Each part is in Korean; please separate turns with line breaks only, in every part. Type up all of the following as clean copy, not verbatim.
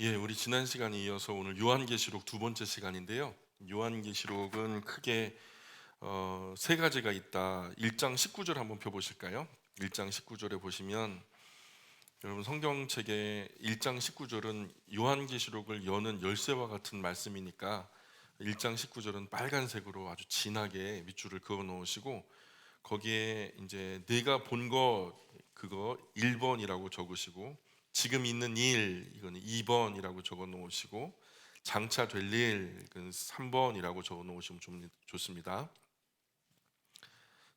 우리 지난 시간에 이어서 오늘 요한계시록 두 번째 시간인데요. 요한계시록은 크게 세 가지가 있다. 1장 19절 한번 펴보실까요? 1장 19절에 보시면 여러분 성경책의 1장 19절은 요한계시록을 여는 열쇠와 같은 말씀이니까 1장 19절은 빨간색으로 아주 진하게 밑줄을 그어 놓으시고 거기에 이제 내가 본 것 그거 1번이라고 적으시고 지금 있는 일 이거는 2번이라고 적어 놓으시고 장차 될 일 이건 3번이라고 적어 놓으시면 좀 좋습니다.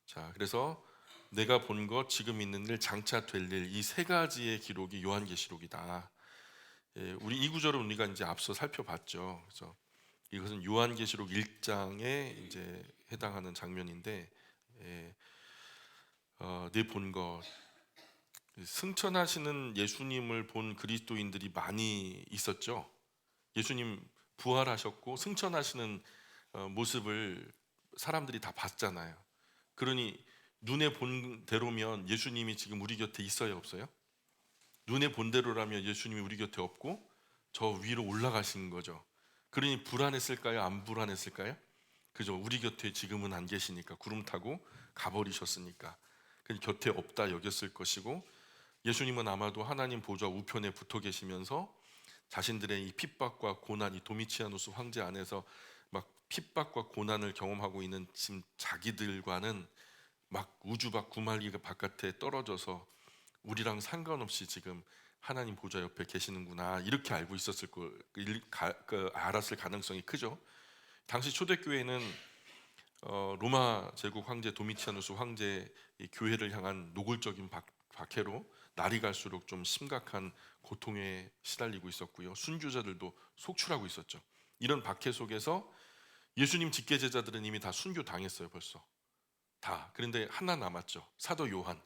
자, 그래서 내가 본 것, 지금 있는 일, 장차 될 일 이 세 가지의 기록이 요한계시록이다. 우리 이 구절을 우리가 이제 앞서 살펴봤죠. 그래서 이것은 요한계시록 1장에 이제 해당하는 장면인데 내 본 것 승천하시는 예수님을 본 그리스도인들이 많이 있었죠. 예수님 부활하셨고 승천하시는 모습을 사람들이 다 봤잖아요. 그러니 눈에 본 대로면 예수님이 지금 우리 곁에 있어요, 없어요? 눈에 본 대로라면 예수님이 우리 곁에 없고 저 위로 올라가신 거죠. 그러니 불안했을까요? 안 불안했을까요? 그죠? 우리 곁에 지금은 안 계시니까 구름 타고 가버리셨으니까 그 곁에 없다 여겼을 것이고 예수님은 아마도 하나님 보좌 우편에 붙어 계시면서 자신들의 이 핍박과 고난, 이 도미치아누스 황제 안에서 막 핍박과 고난을 경험하고 있는 지금 자기들과는 막 우주 밖 구말리 바깥에 떨어져서 우리랑 상관없이 지금 하나님 보좌 옆에 계시는구나 이렇게 알고 있었을 알았을 가능성이 크죠. 당시 초대교회는 로마 제국 황제 도미치아누스 황제의 교회를 향한 노골적인 박해로 날이 갈수록 좀 심각한 고통에 시달리고 있었고요. 순교자들도 속출하고 있었죠. 이런 박해 속에서 예수님 직계 제자들은 이미 다 순교 당했어요, 벌써. 다. 그런데 하나 남았죠. 사도 요한.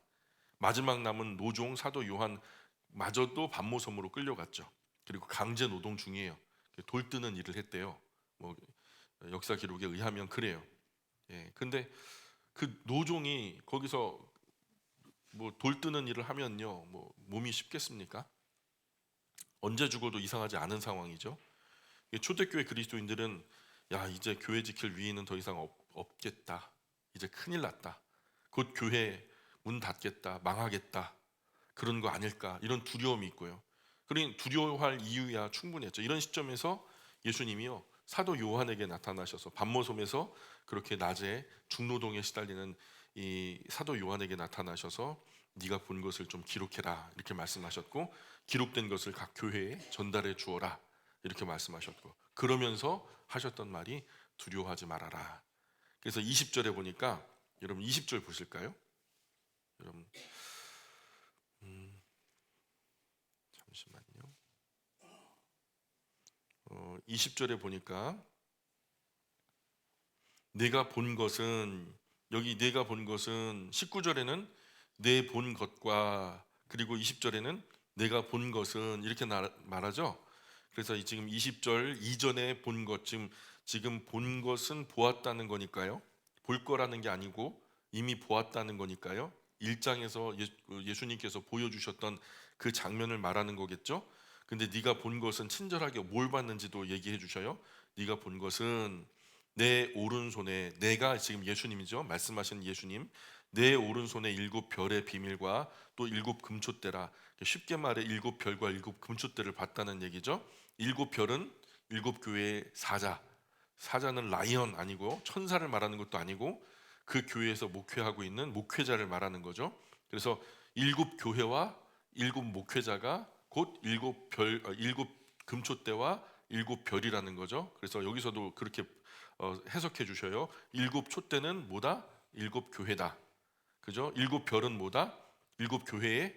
마지막 남은 노종 사도 요한 마저도 반모섬으로 끌려갔죠. 그리고 강제 노동 중이에요. 돌 뜨는 일을 했대요. 뭐 역사 기록에 의하면 그래요. 근데 그 노종이 거기서 뭐 돌 뜨는 일을 하면요, 뭐 몸이 쉽겠습니까? 언제 죽어도 이상하지 않은 상황이죠. 초대교회 그리스도인들은 야 이제 교회 지킬 위인은 더 이상 없겠다. 이제 큰일 났다. 곧 교회 문 닫겠다. 망하겠다. 그런 거 아닐까 이런 두려움이 있고요. 그러니 두려워할 이유야 충분했죠. 이런 시점에서 예수님이요 사도 요한에게 나타나셔서 반모섬에서 그렇게 낮에 중노동에 시달리는 이 사도 요한에게 나타나셔서 네가 본 것을 좀 기록해라 이렇게 말씀하셨고 기록된 것을 각 교회에 전달해 주어라 이렇게 말씀하셨고 그러면서 하셨던 말이 두려워하지 말아라. 그래서 20절에 보니까 여러분 20절 보실까요? 여러분 잠시만요. 20절에 보니까 내가 본 것은 여기 내가 본 것은 19절에는 내 본 것과 그리고 20절에는 내가 본 것은 이렇게 말하죠. 그래서 지금 20절 이전에 본 것 지금 본 것은 보았다는 거니까요. 볼 거라는 게 아니고 이미 보았다는 거니까요. 1장에서 예수님께서 보여주셨던 그 장면을 말하는 거겠죠. 근데 네가 본 것은 친절하게 뭘 봤는지도 얘기해 주셔요. 네가 본 것은 내 오른손에 내가 지금 예수님이죠. 말씀하신 예수님. 내 오른손에 일곱 별의 비밀과 또 일곱 금촛대라. 쉽게 말해 일곱 별과 일곱 금촛대를 봤다는 얘기죠. 일곱 별은 일곱 교회의 사자. 사자는 라이언 아니고 천사를 말하는 것도 아니고 그 교회에서 목회하고 있는 목회자를 말하는 거죠. 그래서 일곱 교회와 일곱 목회자가 곧 일곱 금촛대와 일곱 별이라는 거죠. 그래서 여기서도 그렇게 해석해 주셔요. 일곱 촛대는 뭐다? 일곱 교회다. 그죠? 일곱 별은 뭐다? 일곱 교회의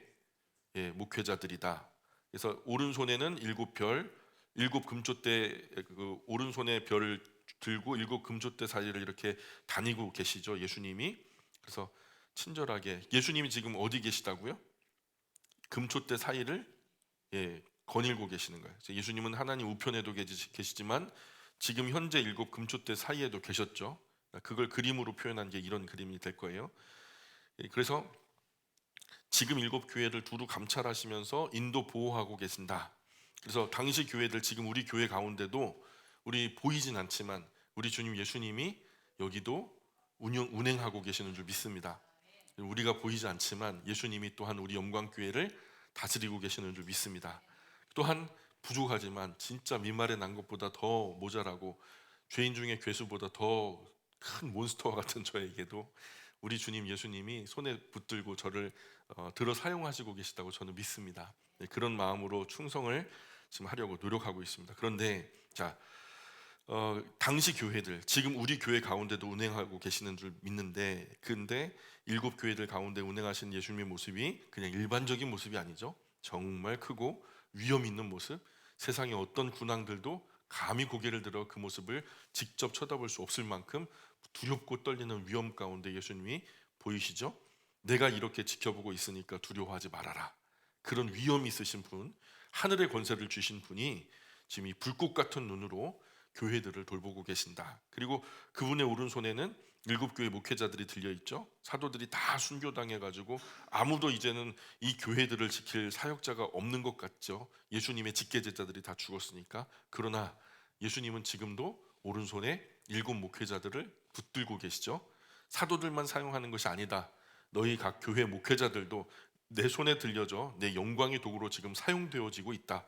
목회자들이다. 그래서 오른손에는 일곱 별, 일곱 금촛대 그 오른손에 별을 들고 일곱 금촛대 사이를 이렇게 다니고 계시죠. 예수님이. 그래서 친절하게 예수님이 지금 어디 계시다고요? 금촛대 사이를 거닐고 계시는 거예요. 예수님은 하나님 우편에도 계시지만 지금 현재 일곱 금촛대 사이에도 계셨죠. 그걸 그림으로 표현한 게 이런 그림이 될 거예요. 그래서 지금 일곱 교회를 두루 감찰하시면서 인도 보호하고 계신다. 그래서 당시 교회들, 지금 우리 교회 가운데도 우리 보이진 않지만 우리 주님 예수님이 여기도 운행하고 계시는 줄 믿습니다. 우리가 보이지 않지만 예수님이 또한 우리 영광교회를 다스리고 계시는 줄 믿습니다. 또한 부족하지만 진짜 민말에 난 것보다 더 모자라고 죄인 중에 괴수보다 더 큰 몬스터와 같은 저에게도 우리 주님 예수님이 손에 붙들고 저를 들어 사용하시고 계시다고 저는 믿습니다. 네, 그런 마음으로 충성을 지금 하려고 노력하고 있습니다. 그런데 자, 당시 교회들, 지금 우리 교회 가운데도 운행하고 계시는 줄 믿는데, 근데 7교회들 가운데 운행하신 예수님의 모습이 그냥 일반적인 모습이 아니죠. 정말 크고 위험 있는 모습, 세상의 어떤 군왕들도 감히 고개를 들어 그 모습을 직접 쳐다볼 수 없을 만큼 두렵고 떨리는 위험 가운데 예수님이 보이시죠. 내가 이렇게 지켜보고 있으니까 두려워하지 말아라. 그런 위험 있으신 분, 하늘의 권세를 주신 분이 지금 이 불꽃 같은 눈으로 교회들을 돌보고 계신다. 그리고 그분의 오른손에는 7교회 목회자들이 들려있죠. 사도들이 다 순교당해가지고 아무도 이제는 이 교회들을 지킬 사역자가 없는 것 같죠. 예수님의 직계제자들이 다 죽었으니까. 그러나 예수님은 지금도 오른손에 7 목회자들을 붙들고 계시죠. 사도들만 사용하는 것이 아니다. 너희 각 교회 목회자들도 내 손에 들려져 내 영광의 도구로 지금 사용되어지고 있다.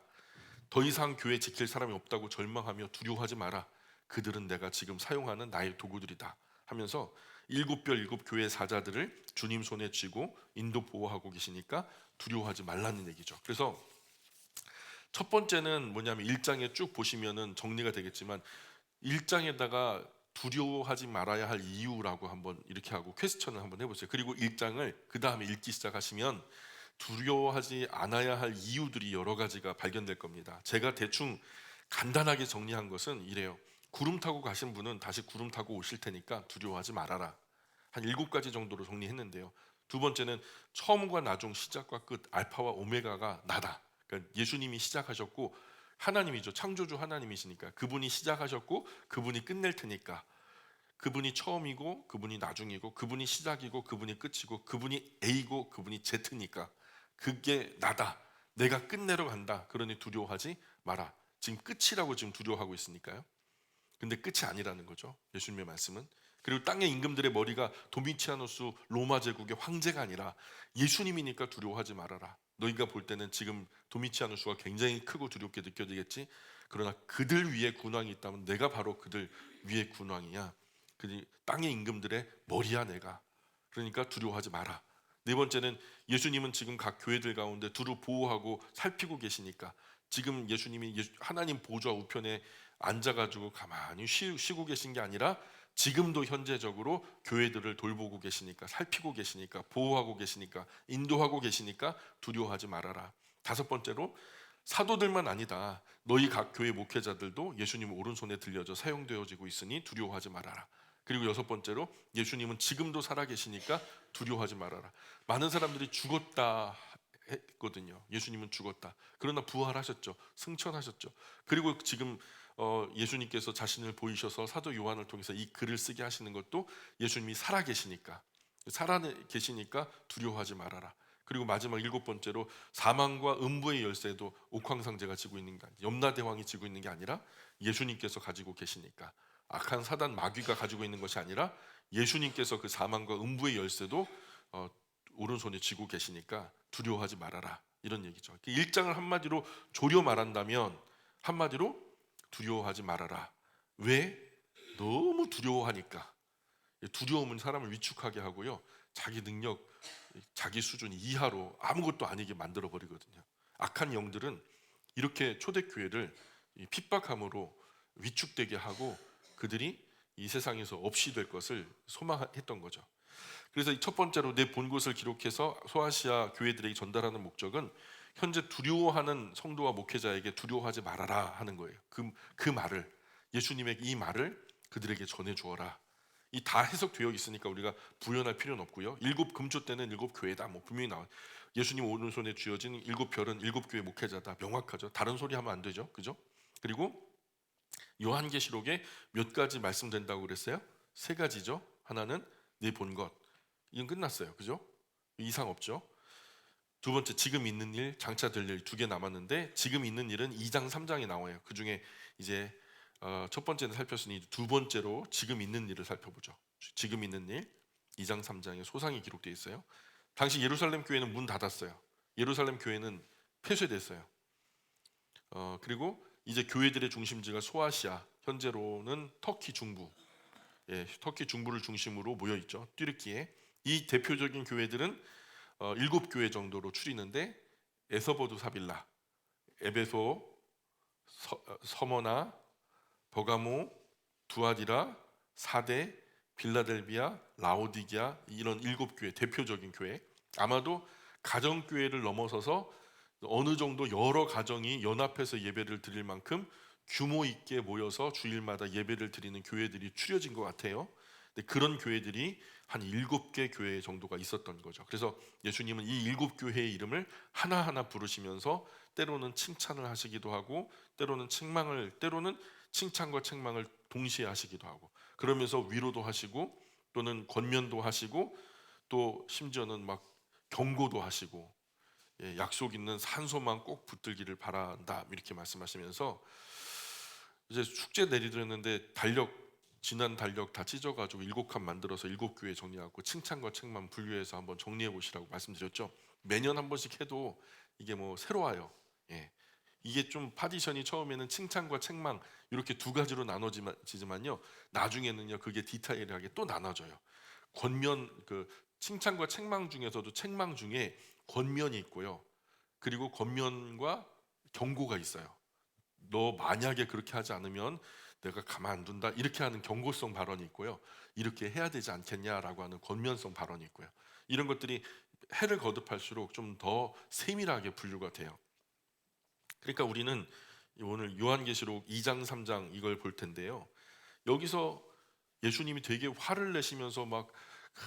더 이상 교회 지킬 사람이 없다고 절망하며 두려워하지 마라. 그들은 내가 지금 사용하는 나의 도구들이다 하면서 7별 7교회 사자들을 주님 손에 쥐고 인도 보호하고 계시니까 두려워하지 말라는 얘기죠. 그래서 첫 번째는 뭐냐면 1장에 쭉 보시면은 정리가 되겠지만 1장에다가 두려워하지 말아야 할 이유라고 한번 이렇게 하고 퀘스천을 한번 해보세요. 그리고 1장을 그 다음에 읽기 시작하시면 두려워하지 않아야 할 이유들이 여러 가지가 발견될 겁니다. 제가 대충 간단하게 정리한 것은 이래요. 구름 타고 가신 분은 다시 구름 타고 오실 테니까 두려워하지 말아라. 한 7가지 정도로 정리했는데요. 두 번째는 처음과 나중, 시작과 끝, 알파와 오메가가 나다. 그러니까 예수님이 시작하셨고 하나님이죠. 창조주 하나님이시니까 그분이 시작하셨고 그분이 끝낼 테니까, 그분이 처음이고 그분이 나중이고 그분이 시작이고 그분이 끝이고 그분이 A고 그분이 Z니까 그게 나다. 내가 끝내러 간다. 그러니 두려워하지 마라. 지금 끝이라고 지금 두려워하고 있으니까요. 근데 끝이 아니라는 거죠. 예수님의 말씀은. 그리고 땅의 임금들의 머리가 도미치아누스 로마 제국의 황제가 아니라 예수님이니까 두려워하지 말아라. 너희가 볼 때는 지금 도미치아누스가 굉장히 크고 두렵게 느껴지겠지. 그러나 그들 위에 군왕이 있다면 내가 바로 그들 위에 군왕이야. 땅의 임금들의 머리야 내가. 그러니까 두려워하지 마라. 네 번째는 예수님은 지금 각 교회들 가운데 두루 보호하고 살피고 계시니까 지금 예수님이 하나님 보좌 우편에 앉아가지고 가만히 쉬고 계신 게 아니라 지금도 현재적으로 교회들을 돌보고 계시니까, 살피고 계시니까, 보호하고 계시니까, 인도하고 계시니까 두려워하지 말아라. 다섯 번째로 사도들만 아니다. 너희 각 교회 목회자들도 예수님 오른손에 들려져 사용되어지고 있으니 두려워하지 말아라. 그리고 여섯 번째로 예수님은 지금도 살아계시니까 두려워하지 말아라. 많은 사람들이 죽었다 했거든요. 예수님은 죽었다. 그러나 부활하셨죠. 승천하셨죠. 그리고 지금 예수님께서 자신을 보이셔서 사도 요한을 통해서 이 글을 쓰게 하시는 것도 예수님이 살아계시니까, 두려워하지 말아라. 그리고 마지막 7번째로 사망과 음부의 열쇠도 옥황상제가 지고 있는 게 아니라, 염라대왕이 지고 있는 게 아니라 예수님께서 가지고 계시니까, 악한 사단 마귀가 가지고 있는 것이 아니라 예수님께서 그 사망과 음부의 열쇠도 오른손에 쥐고 계시니까 두려워하지 말아라. 이런 얘기죠. 1장을 한마디로 조려 말한다면 한마디로 두려워하지 말아라. 왜? 너무 두려워하니까. 두려움은 사람을 위축하게 하고요, 자기 능력, 자기 수준 이하로 아무것도 아니게 만들어 버리거든요. 악한 영들은 이렇게 초대교회를 핍박함으로 위축되게 하고 그들이 이 세상에서 없이 될 것을 소망했던 거죠. 그래서 첫 번째로 내 본 곳을 기록해서 소아시아 교회들에게 전달하는 목적은 현재 두려워하는 성도와 목회자에게 두려워하지 말아라 하는 거예요. 그 말을, 예수님의 이 말을 그들에게 전해 주어라. 이 다 해석되어 있으니까 우리가 부연할 필요는 없고요. 7 금조 때는 7 교회다. 뭐 분명히 나와. 예수님 오른손에 쥐어진 7 별은 7 교회 목회자다. 명확하죠. 다른 소리 하면 안 되죠. 그죠? 그리고 요한계시록에 몇 가지 말씀된다고 그랬어요? 3가지죠. 하나는 내 본 것. 이건 끝났어요. 그죠? 이상 없죠. 두 번째 지금 있는 일, 장차 될 일 두 개 남았는데 지금 있는 일은 2장 3장에 나와요. 그 중에 이제 첫 번째는 살폈으니 두 번째로 지금 있는 일을 살펴보죠. 지금 있는 일 2장 3장에 소상이 기록되어 있어요. 당시 예루살렘 교회는 문 닫았어요. 예루살렘 교회는 폐쇄됐어요. 그리고 이제 교회들의 중심지가 소아시아, 현재로는 터키 중부, 터키 중부를 중심으로 모여 있죠. 튀르키예. 이 대표적인 교회들은 7교회 정도로 추리는데 에서보두 사빌라, 에베소, 서머나, 버가모, 두아디라, 사대, 빌라델비아, 라오디게아, 이런 7교회 대표적인 교회. 아마도 가정교회를 넘어서서 어느 정도 여러 가정이 연합해서 예배를 드릴 만큼 규모 있게 모여서 주일마다 예배를 드리는 교회들이 추려진 것 같아요. 근데 그런 교회들이 한 7개 교회 정도가 있었던 거죠. 그래서 예수님은 이 7교회의 이름을 하나하나 부르시면서 때로는 칭찬을 하시기도 하고 때로는 칭찬과 책망을 동시에 하시기도 하고, 그러면서 위로도 하시고 또는 권면도 하시고 또 심지어는 막 경고도 하시고, 약속 있는 산소만 꼭 붙들기를 바란다 이렇게 말씀하시면서 이제 숙제 내리드렸는데 지난 달력 다 찢어가지고 7칸 만들어서 7교회 정리하고 칭찬과 책망 분류해서 한번 정리해 보시라고 말씀드렸죠. 매년 한 번씩 해도 이게 뭐 새로워요. 이게 좀 파디션이 처음에는 칭찬과 책망 이렇게 두 가지로 나눠지지만요, 나중에는요 그게 디테일하게 또 나눠져요. 그 칭찬과 책망 중에서도 책망 중에 권면이 있고요. 그리고 권면과 경고가 있어요. 너 만약에 그렇게 하지 않으면 내가 가만 안 둔다 이렇게 하는 경고성 발언이 있고요. 이렇게 해야 되지 않겠냐라고 하는 권면성 발언이 있고요. 이런 것들이 해를 거듭할수록 좀 더 세밀하게 분류가 돼요. 그러니까 우리는 오늘 요한계시록 2장 3장 이걸 볼 텐데요. 여기서 예수님이 되게 화를 내시면서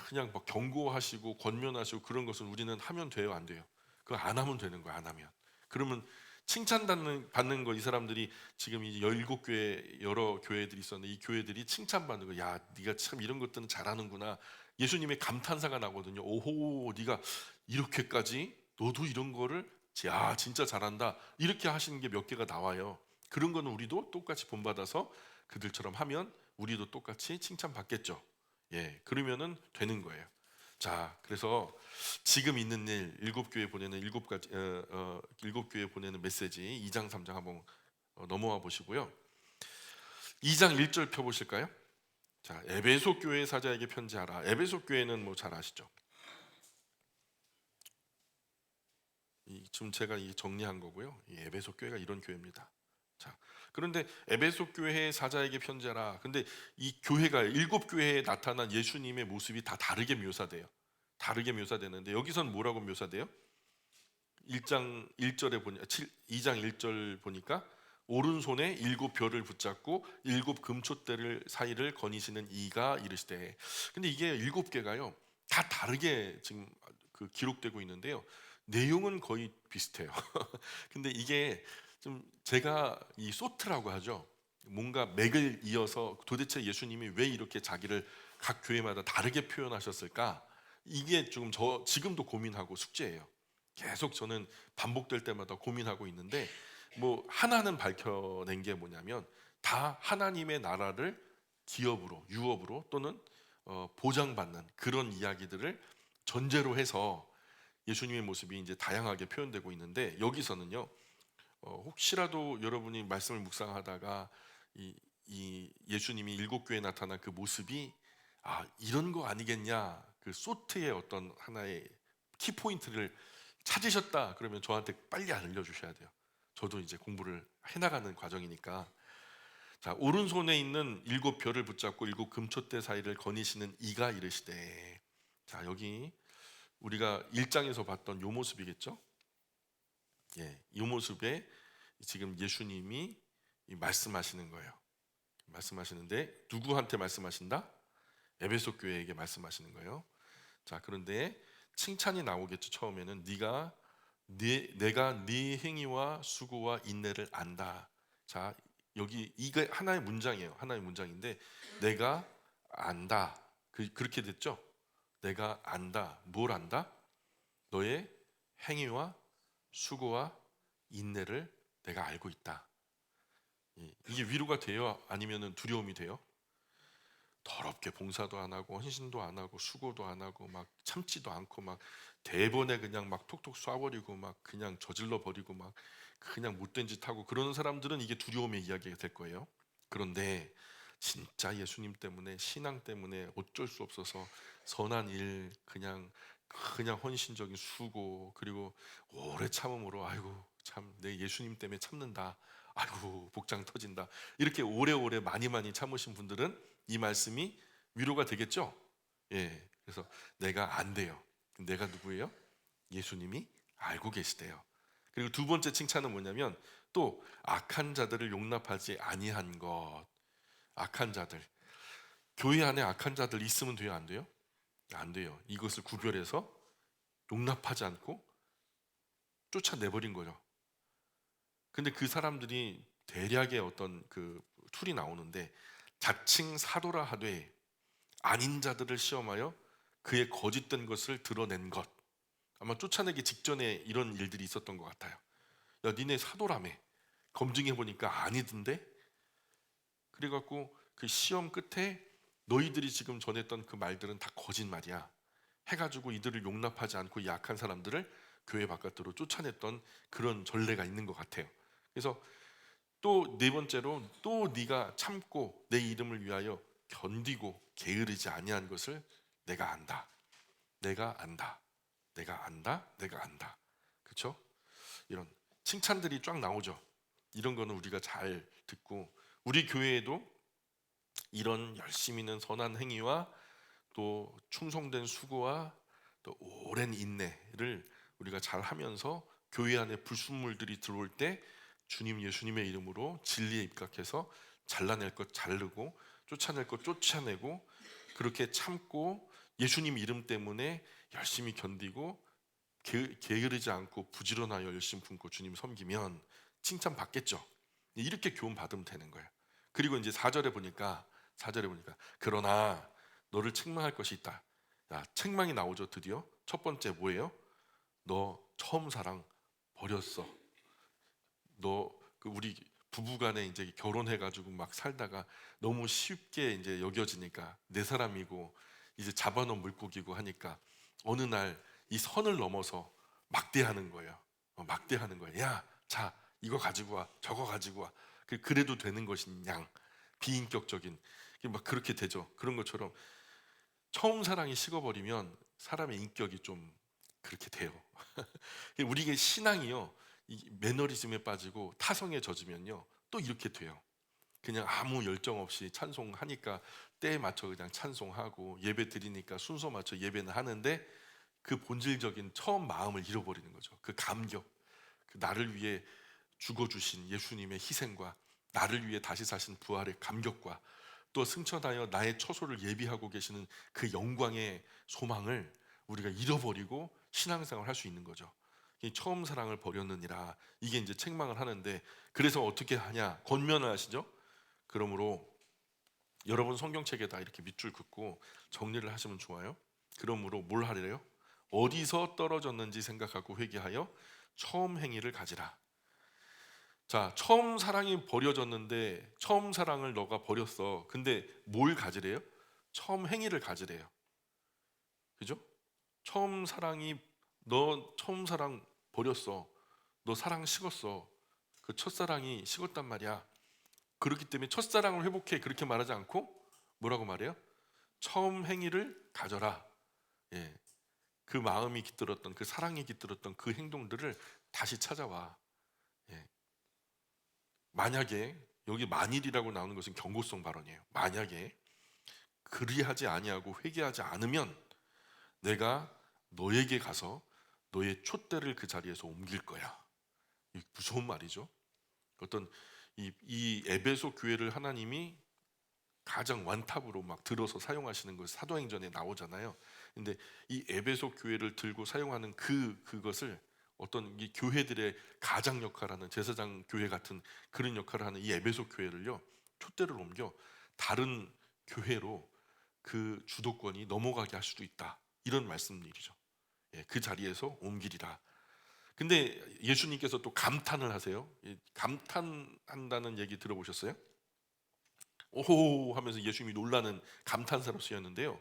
그냥 경고하시고 권면하시고 그런 것은 우리는 하면 돼요, 안 돼요? 그거 안 하면 되는 거야, 안 하면. 그러면 칭찬받는 거, 이 사람들이 지금 이 17교회 여러 교회들이 있었는데 이 교회들이 칭찬받는 거, 야 네가 참 이런 것들은 잘하는구나. 예수님의 감탄사가 나거든요. 오호, 네가 이렇게까지 너도 이런 거를 야 진짜 잘한다 이렇게 하시는 게 몇 개가 나와요. 그런 거는 우리도 똑같이 본받아서 그들처럼 하면 우리도 똑같이 칭찬받겠죠. 그러면은 되는 거예요. 자, 그래서 지금 있는 일 7교회 보내는 7교회 보내는 메시지 2장 3장 한번 넘어와 보시고요. 2장 1절 펴 보실까요? 자, 에베소 교회 사자에게 편지하라. 에베소 교회는 뭐 잘 아시죠? 지금 제가 정리한 거고요. 이 에베소 교회가 이런 교회입니다. 자, 그런데 에베소 교회 사자에게 편지하라. 근데 이 교회가 7교회에 나타난 예수님의 모습이 다 다르게 묘사돼요. 다르게 묘사되는데 여기선 뭐라고 묘사돼요? 1장 1절에 2장 1절 보니까 오른손에 7별을 붙잡고 7금촛대를 사이를 거니시는 이가 이르시되. 근데 이게 7개가요 다 다르게 지금 기록되고 있는데요, 내용은 거의 비슷해요. 근데 이게 좀 제가 이 소트라고 하죠. 뭔가 맥을 이어서 도대체 예수님이 왜 이렇게 자기를 각 교회마다 다르게 표현하셨을까? 이게 지금도 고민하고 숙제예요. 계속 저는 반복될 때마다 고민하고 있는데, 뭐 하나는 밝혀낸 게 뭐냐면 다 하나님의 나라를 기업으로, 유업으로 또는 보장받는 그런 이야기들을 전제로 해서 예수님의 모습이 이제 다양하게 표현되고 있는데, 여기서는요 혹시라도 여러분이 말씀을 묵상하다가 이 예수님이 7교회에 나타난 그 모습이 이런 거 아니겠냐, 그 소트의 어떤 하나의 키포인트를 찾으셨다 그러면 저한테 빨리 알려주셔야 돼요. 저도 이제 공부를 해나가는 과정이니까. 자, 오른손에 있는 7별을 붙잡고 7금촛대 사이를 거니시는 이가 이르시되. 자, 여기 우리가 1장에서 봤던 요 모습이겠죠. 이 모습에 지금 예수님이 말씀하시는 거예요. 말씀하시는데 누구한테 말씀하신다? 에베소 교회에게 말씀하시는 거예요. 자, 그런데 칭찬이 나오겠죠. 처음에는 내가 네 행위와 수고와 인내를 안다. 자, 여기 이게 하나의 문장이에요. 하나의 문장인데 내가 안다. 그렇게 됐죠. 내가 안다. 뭘 안다? 너의 행위와 수고와 인내를 내가 알고 있다. 이게 위로가 돼요? 아니면 두려움이 돼요? 더럽게 봉사도 안 하고 헌신도 안 하고 수고도 안 하고 막 참지도 않고 막 대번에 그냥 막 톡톡 쏴버리고 막 그냥 저질러 버리고 막 그냥 못된 짓 하고 그러는 사람들은 이게 두려움의 이야기가 될 거예요. 그런데 진짜 예수님 때문에 신앙 때문에 어쩔 수 없어서 선한 일 그냥 헌신적인 수고 그리고 오래 참음으로 아이고 참 내 예수님 때문에 참는다. 아이고 복장 터진다. 이렇게 오래오래 많이 참으신 분들은 이 말씀이 위로가 되겠죠? 예. 그래서 내가 안 돼요. 내가 누구예요? 예수님이 알고 계시대요. 그리고 두 번째 칭찬은 뭐냐면 또 악한 자들을 용납하지 아니한 것. 악한 자들. 교회 안에 악한 자들 있으면 돼요, 안 돼요? 안 돼요. 이것을 구별해서 용납하지 않고 쫓아내버린 거죠. 근데 그 사람들이 대략의 어떤 그 툴이 나오는데 자칭 사도라 하되 아닌 자들을 시험하여 그의 거짓된 것을 드러낸 것. 아마 쫓아내기 직전에 이런 일들이 있었던 것 같아요. 야, 니네 사도라며. 검증해 보니까 아니던데. 그래갖고 그 시험 끝에 너희들이 지금 전했던 그 말들은 다 거짓말이야. 해가지고 이들을 용납하지 않고 이 약한 사람들을 교회 바깥으로 쫓아냈던 그런 전례가 있는 것 같아요. 그래서 또 네 번째로 또 네가 참고 내 이름을 위하여 견디고 게으르지 아니한 것을 내가 안다. 내가 안다. 내가 안다. 내가 안다. 그렇죠? 이런 칭찬들이 쫙 나오죠. 이런 거는 우리가 잘 듣고 우리 교회에도 이런 열심히 있는 선한 행위와 또 충성된 수고와 또 오랜 인내를 우리가 잘 하면서 교회 안에 불순물들이 들어올 때 주님 예수님의 이름으로 진리에 입각해서 잘라낼 것 자르고 쫓아낼 것 쫓아내고 그렇게 참고 예수님 이름 때문에 열심히 견디고 게으르지 않고 부지런하여 열심히 품고 주님 섬기면 칭찬 받겠죠. 이렇게 교훈 받으면 되는 거예요. 그리고 이제 4절에 보니까 그러나 너를 책망할 것이 있다. 야, 책망이 나오죠. 드디어 첫 번째 뭐예요? 너 처음 사랑 버렸어. 너 우리 부부간에 이제 결혼해가지고 막 살다가 너무 쉽게 이제 여겨지니까 내 사람이고 이제 잡아놓은 물고기고 하니까 어느 날 이 선을 넘어서 막대하는 거예요. 막대하는 거예요. 야, 자 이거 가지고 와, 저거 가지고 와. 그래도 되는 것이냐? 비인격적인 막 그렇게 되죠. 그런 것처럼 처음 사랑이 식어버리면 사람의 인격이 좀 그렇게 돼요. 우리의 신앙이요, 이 매너리즘에 빠지고 타성에 젖으면요, 또 이렇게 돼요. 그냥 아무 열정 없이 찬송하니까 때에 맞춰 그냥 찬송하고 예배 드리니까 순서 맞춰 예배는 하는데 그 본질적인 처음 마음을 잃어버리는 거죠. 그 감격, 그 나를 위해 죽어주신 예수님의 희생과 나를 위해 다시 사신 부활의 감격과 또 승천하여 나의 처소를 예비하고 계시는 그 영광의 소망을 우리가 잃어버리고 신앙생활을 할 수 있는 거죠. 처음 사랑을 버렸느니라, 이게 이제 책망을 하는데, 그래서 어떻게 하냐? 권면을 하시죠. 그러므로 여러분 성경책에다 이렇게 밑줄 긋고 정리를 하시면 좋아요. 그러므로 뭘 하래요? 어디서 떨어졌는지 생각하고 회개하여 처음 행위를 가지라. 자, 처음 사랑이 버려졌는데 처음 사랑을 너가 버렸어. 근데 뭘 가지래요? 처음 행위를 가지래요. 그죠? 너 처음 사랑 버렸어. 너 사랑 식었어. 그 첫사랑이 식었단 말이야. 그렇기 때문에 첫사랑을 회복해, 그렇게 말하지 않고 뭐라고 말해요? 처음 행위를 가져라. 예. 그 마음이 깃들었던, 그 사랑이 깃들었던 그 행동들을 다시 찾아와. 예. 만약에 여기 만일이라고 나오는 것은 경고성 발언이에요. 만약에 그리하지 아니하고 회개하지 않으면 내가 너에게 가서 너의 촛대를 그 자리에서 옮길 거야. 무서운 말이죠. 어떤 이 에베소 교회를 하나님이 가장 완탑으로 막 들어서 사용하시는 것 사도행전에 나오잖아요. 근데 이 에베소 교회를 들고 사용하는 그것을 어떤 이 교회들의 가장 역할하는 제사장 교회 같은 그런 역할을 하는 이 에베소 교회를요, 촛대를 옮겨 다른 교회로 그 주도권이 넘어가게 할 수도 있다. 이런 말씀일이죠. 예, 그 자리에서 옮기리라. 근데 예수님께서 또 감탄을 하세요. 감탄한다는 얘기 들어보셨어요? 오호 하면서 예수님이 놀라는 감탄사로 쓰였는데요.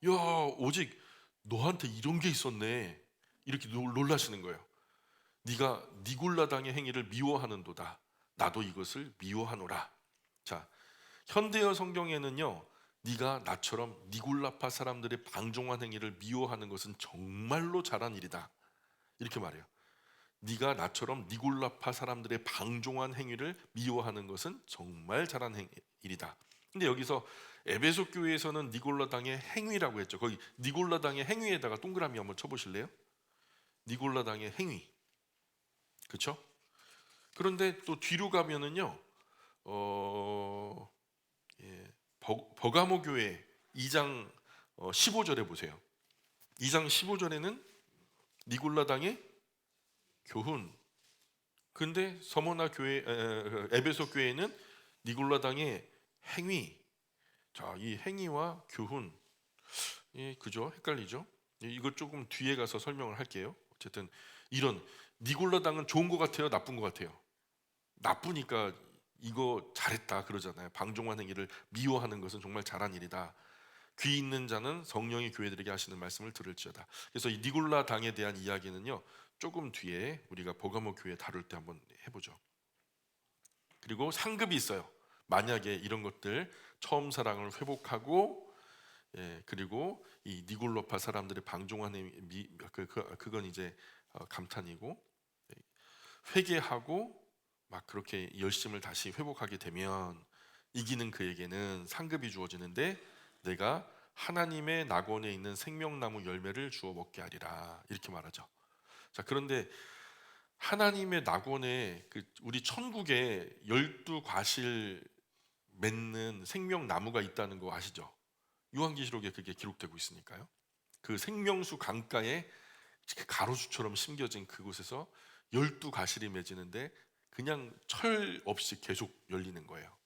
야, 오직 너한테 이런 게 있었네. 이렇게 놀라시는 거예요. 네가 니골라당의 행위를 미워하는도다. 나도 이것을 미워하노라. 자, 현대어 성경에는요, 네가 나처럼 니골라파 사람들의 방종한 행위를 미워하는 것은 정말로 잘한 일이다. 이렇게 말해요. 네가 나처럼 니골라파 사람들의 방종한 행위를 미워하는 것은 정말 잘한 일이다. 근데 여기서 에베소 교회에서는 니골라당의 행위라고 했죠. 거기 니골라당의 행위에다가 동그라미 한번 쳐보실래요? 니골라당의 행위, 그렇죠? 그런데 또 뒤로 가면은요, 버가모 교회 2장 15절에 보세요. 2장 15절에는 니골라당의 교훈. 근데 서머나 교회, 에베소 교회는 니골라당의 행위. 자, 이 행위와 교훈, 그죠? 헷갈리죠? 이거 조금 뒤에 가서 설명을 할게요. 어쨌든 이런 니골라당은 좋은 것 같아요, 나쁜 것 같아요? 나쁘니까 이거 잘했다 그러잖아요. 방종한 행위를 미워하는 것은 정말 잘한 일이다. 귀 있는 자는 성령이 교회들에게 하시는 말씀을 들을지어다. 그래서 이 니골라 당에 대한 이야기는요, 조금 뒤에 우리가 버가모 교회 다룰 때 한번 해보죠. 그리고 상급이 있어요. 만약에 이런 것들 처음 사랑을 회복하고, 그리고 이 니골로파 사람들의 방종한 행위, 그건 이제 감탄이고, 회개하고 막 그렇게 열심을 다시 회복하게 되면 이기는 그에게는 상급이 주어지는데 내가 하나님의 낙원에 있는 생명나무 열매를 주어 먹게 하리라, 이렇게 말하죠. 자, 그런데 하나님의 낙원에 우리 천국에 12과실 맺는 생명나무가 있다는 거 아시죠? 요한계시록에 그게 기록되고 있으니까요. 그 생명수 강가에 가로수처럼 심겨진 그곳에서 12과실이 맺히는데 그냥 철 없이 계속 열리는 거예요.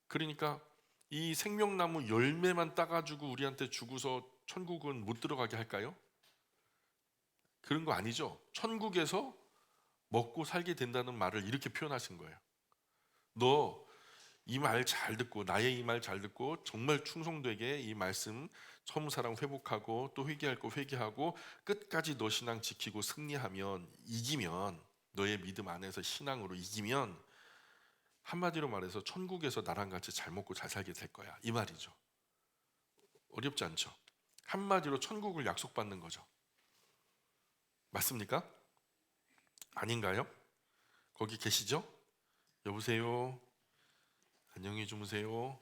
그러니까 이 생명나무 열매만 따가지고 우리한테 주고서 천국은 못 들어가게 할까요? 그런 거 아니죠. 천국에서 먹고 살게 된다는 말을 이렇게 표현하신 거예요. 너 이 말 잘 듣고, 나의 이 말 잘 듣고 정말 충성되게 이 말씀 처음 사랑 회복하고 또 회개할 거 회개하고 끝까지 너 신앙 지키고 승리하면, 이기면, 너의 믿음 안에서 신앙으로 이기면 한마디로 말해서 천국에서 나랑 같이 잘 먹고 잘 살게 될 거야, 이 말이죠. 어렵지 않죠? 한마디로 천국을 약속받는 거죠. 맞습니까? 아닌가요? 거기 계시죠? 여보세요? 안녕히 주무세요.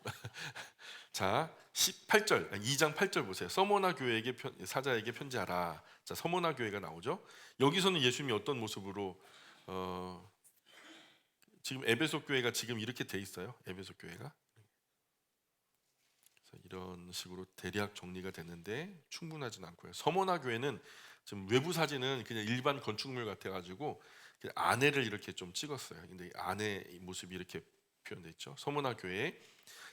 자, 18절, 2장 8절 보세요. 서모나 교회에게 사자에게 편지하라. 자, 서모나 교회가 나오죠. 여기서는 예수님이 어떤 모습으로, 지금 에베소 교회가 지금 이렇게 돼 있어요. 에베소 교회가 그래서 이런 식으로 대략 정리가 됐는데 충분하진 않고요. 서모나 교회는 지금 외부 사진은 그냥 일반 건축물 같아가지고 안에를 이렇게 좀 찍었어요. 근데 안에 모습이 이렇게 표현돼 있죠. 서모나 교회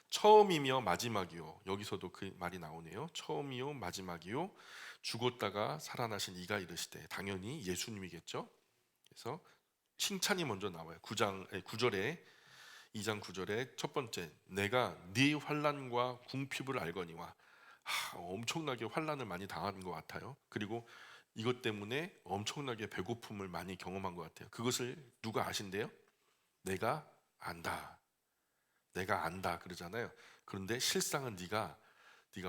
처음이며 마지막이요. 여기서도 그 말이 나오네요. 처음이요 마지막이요. 죽었다가 살아나신 이가 이르시되, 당연히 예수님이겠죠. 그래서 칭찬이 먼저 나와요. 9절에 2장 9절에 첫 번째, 내가 네 환난과 궁핍을 알거니와. 엄청나게 환난을 많이 당한 것 같아요. 그리고 이것 때문에 엄청나게 배고픔을 많이 경험한 것 같아요. 그것을 누가 아신대요? 내가 안다. 내가 안다 그러잖아요. 그런데 실상은 네가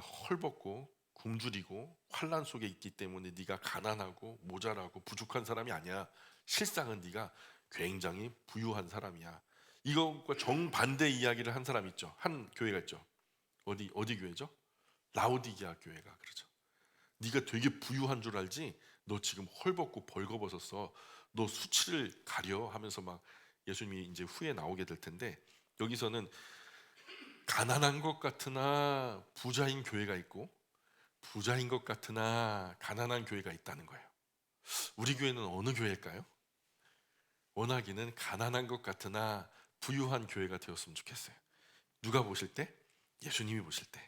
헐벗고 굶주리고 환난 속에 있기 때문에 네가 가난하고 모자라고 부족한 사람이 아니야. 실상은 네가 굉장히 부유한 사람이야. 이것과 정반대 이야기를 한 사람 있죠. 한 교회가 있죠. 어디 교회죠? 라오디게아 교회가 그러죠. 네가 되게 부유한 줄 알지? 너 지금 헐벗고 벌거벗었어. 너 수치를 가려 하면서 막 예수님이 이제 후에 나오게 될 텐데, 여기서는 가난한 것 같으나 부자인 교회가 있고 부자인 것 같으나 가난한 교회가 있다는 거예요. 우리 교회는 어느 교회일까요? 원하기는 가난한 것 같으나 부유한 교회가 되었으면 좋겠어요. 누가 보실 때? 예수님이 보실 때.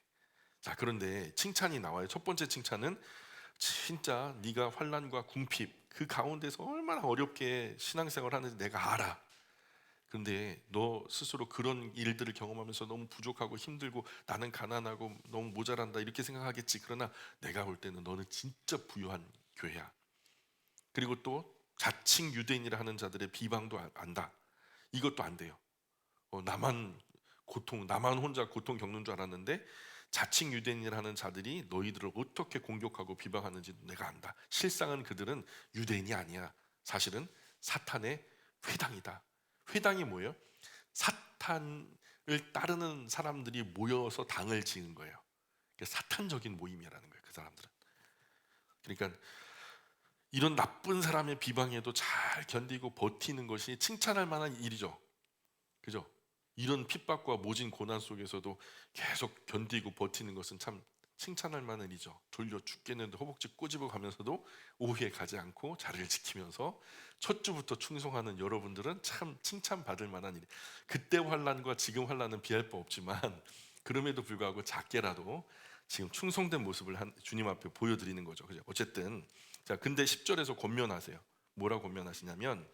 그런데 칭찬이 나와요. 첫 번째 칭찬은 진짜 네가 환난과 궁핍, 그 가운데서 얼마나 어렵게 신앙생활을 하는지 내가 알아. 근데 너 스스로 그런 일들을 경험하면서 너무 부족하고 힘들고 나는 가난하고 너무 모자란다 이렇게 생각하겠지. 그러나 내가 볼 때는 너는 진짜 부유한 교회야. 그리고 또 자칭 유대인이라 하는 자들의 비방도 안다. 이것도 안 돼요. 나만 혼자 고통 겪는 줄 알았는데 자칭 유대인이라 하는 자들이 너희들을 어떻게 공격하고 비방하는지 내가 안다. 실상은 그들은 유대인이 아니야. 사실은 사탄의 회당이다. 회당이 뭐예요? 사탄을 따르는 사람들이 모여서 당을 지은 거예요. 사탄적인 모임이라는 거예요. 그 사람들은. 그러니까 이런 나쁜 사람의 비방에도 잘 견디고 버티는 것이 칭찬할 만한 일이죠. 그죠? 이런 핍박과 모진 고난 속에서도 계속 견디고 버티는 것은 참 칭찬할 만한 일이죠. 졸려 죽겠는데 허벅지 꼬집어 가면서도 오후에 가지 않고 자리를 지키면서 첫 주부터 충성하는 여러분들은 참 칭찬받을 만한 일. 그때 환난과 지금 환난은 비할 바 없지만 그럼에도 불구하고 작게라도 지금 충성된 모습을 주님 앞에 보여드리는 거죠. 그죠? 어쨌든 자, 근데 10절에서 권면하세요. 뭐라고 권면하시냐면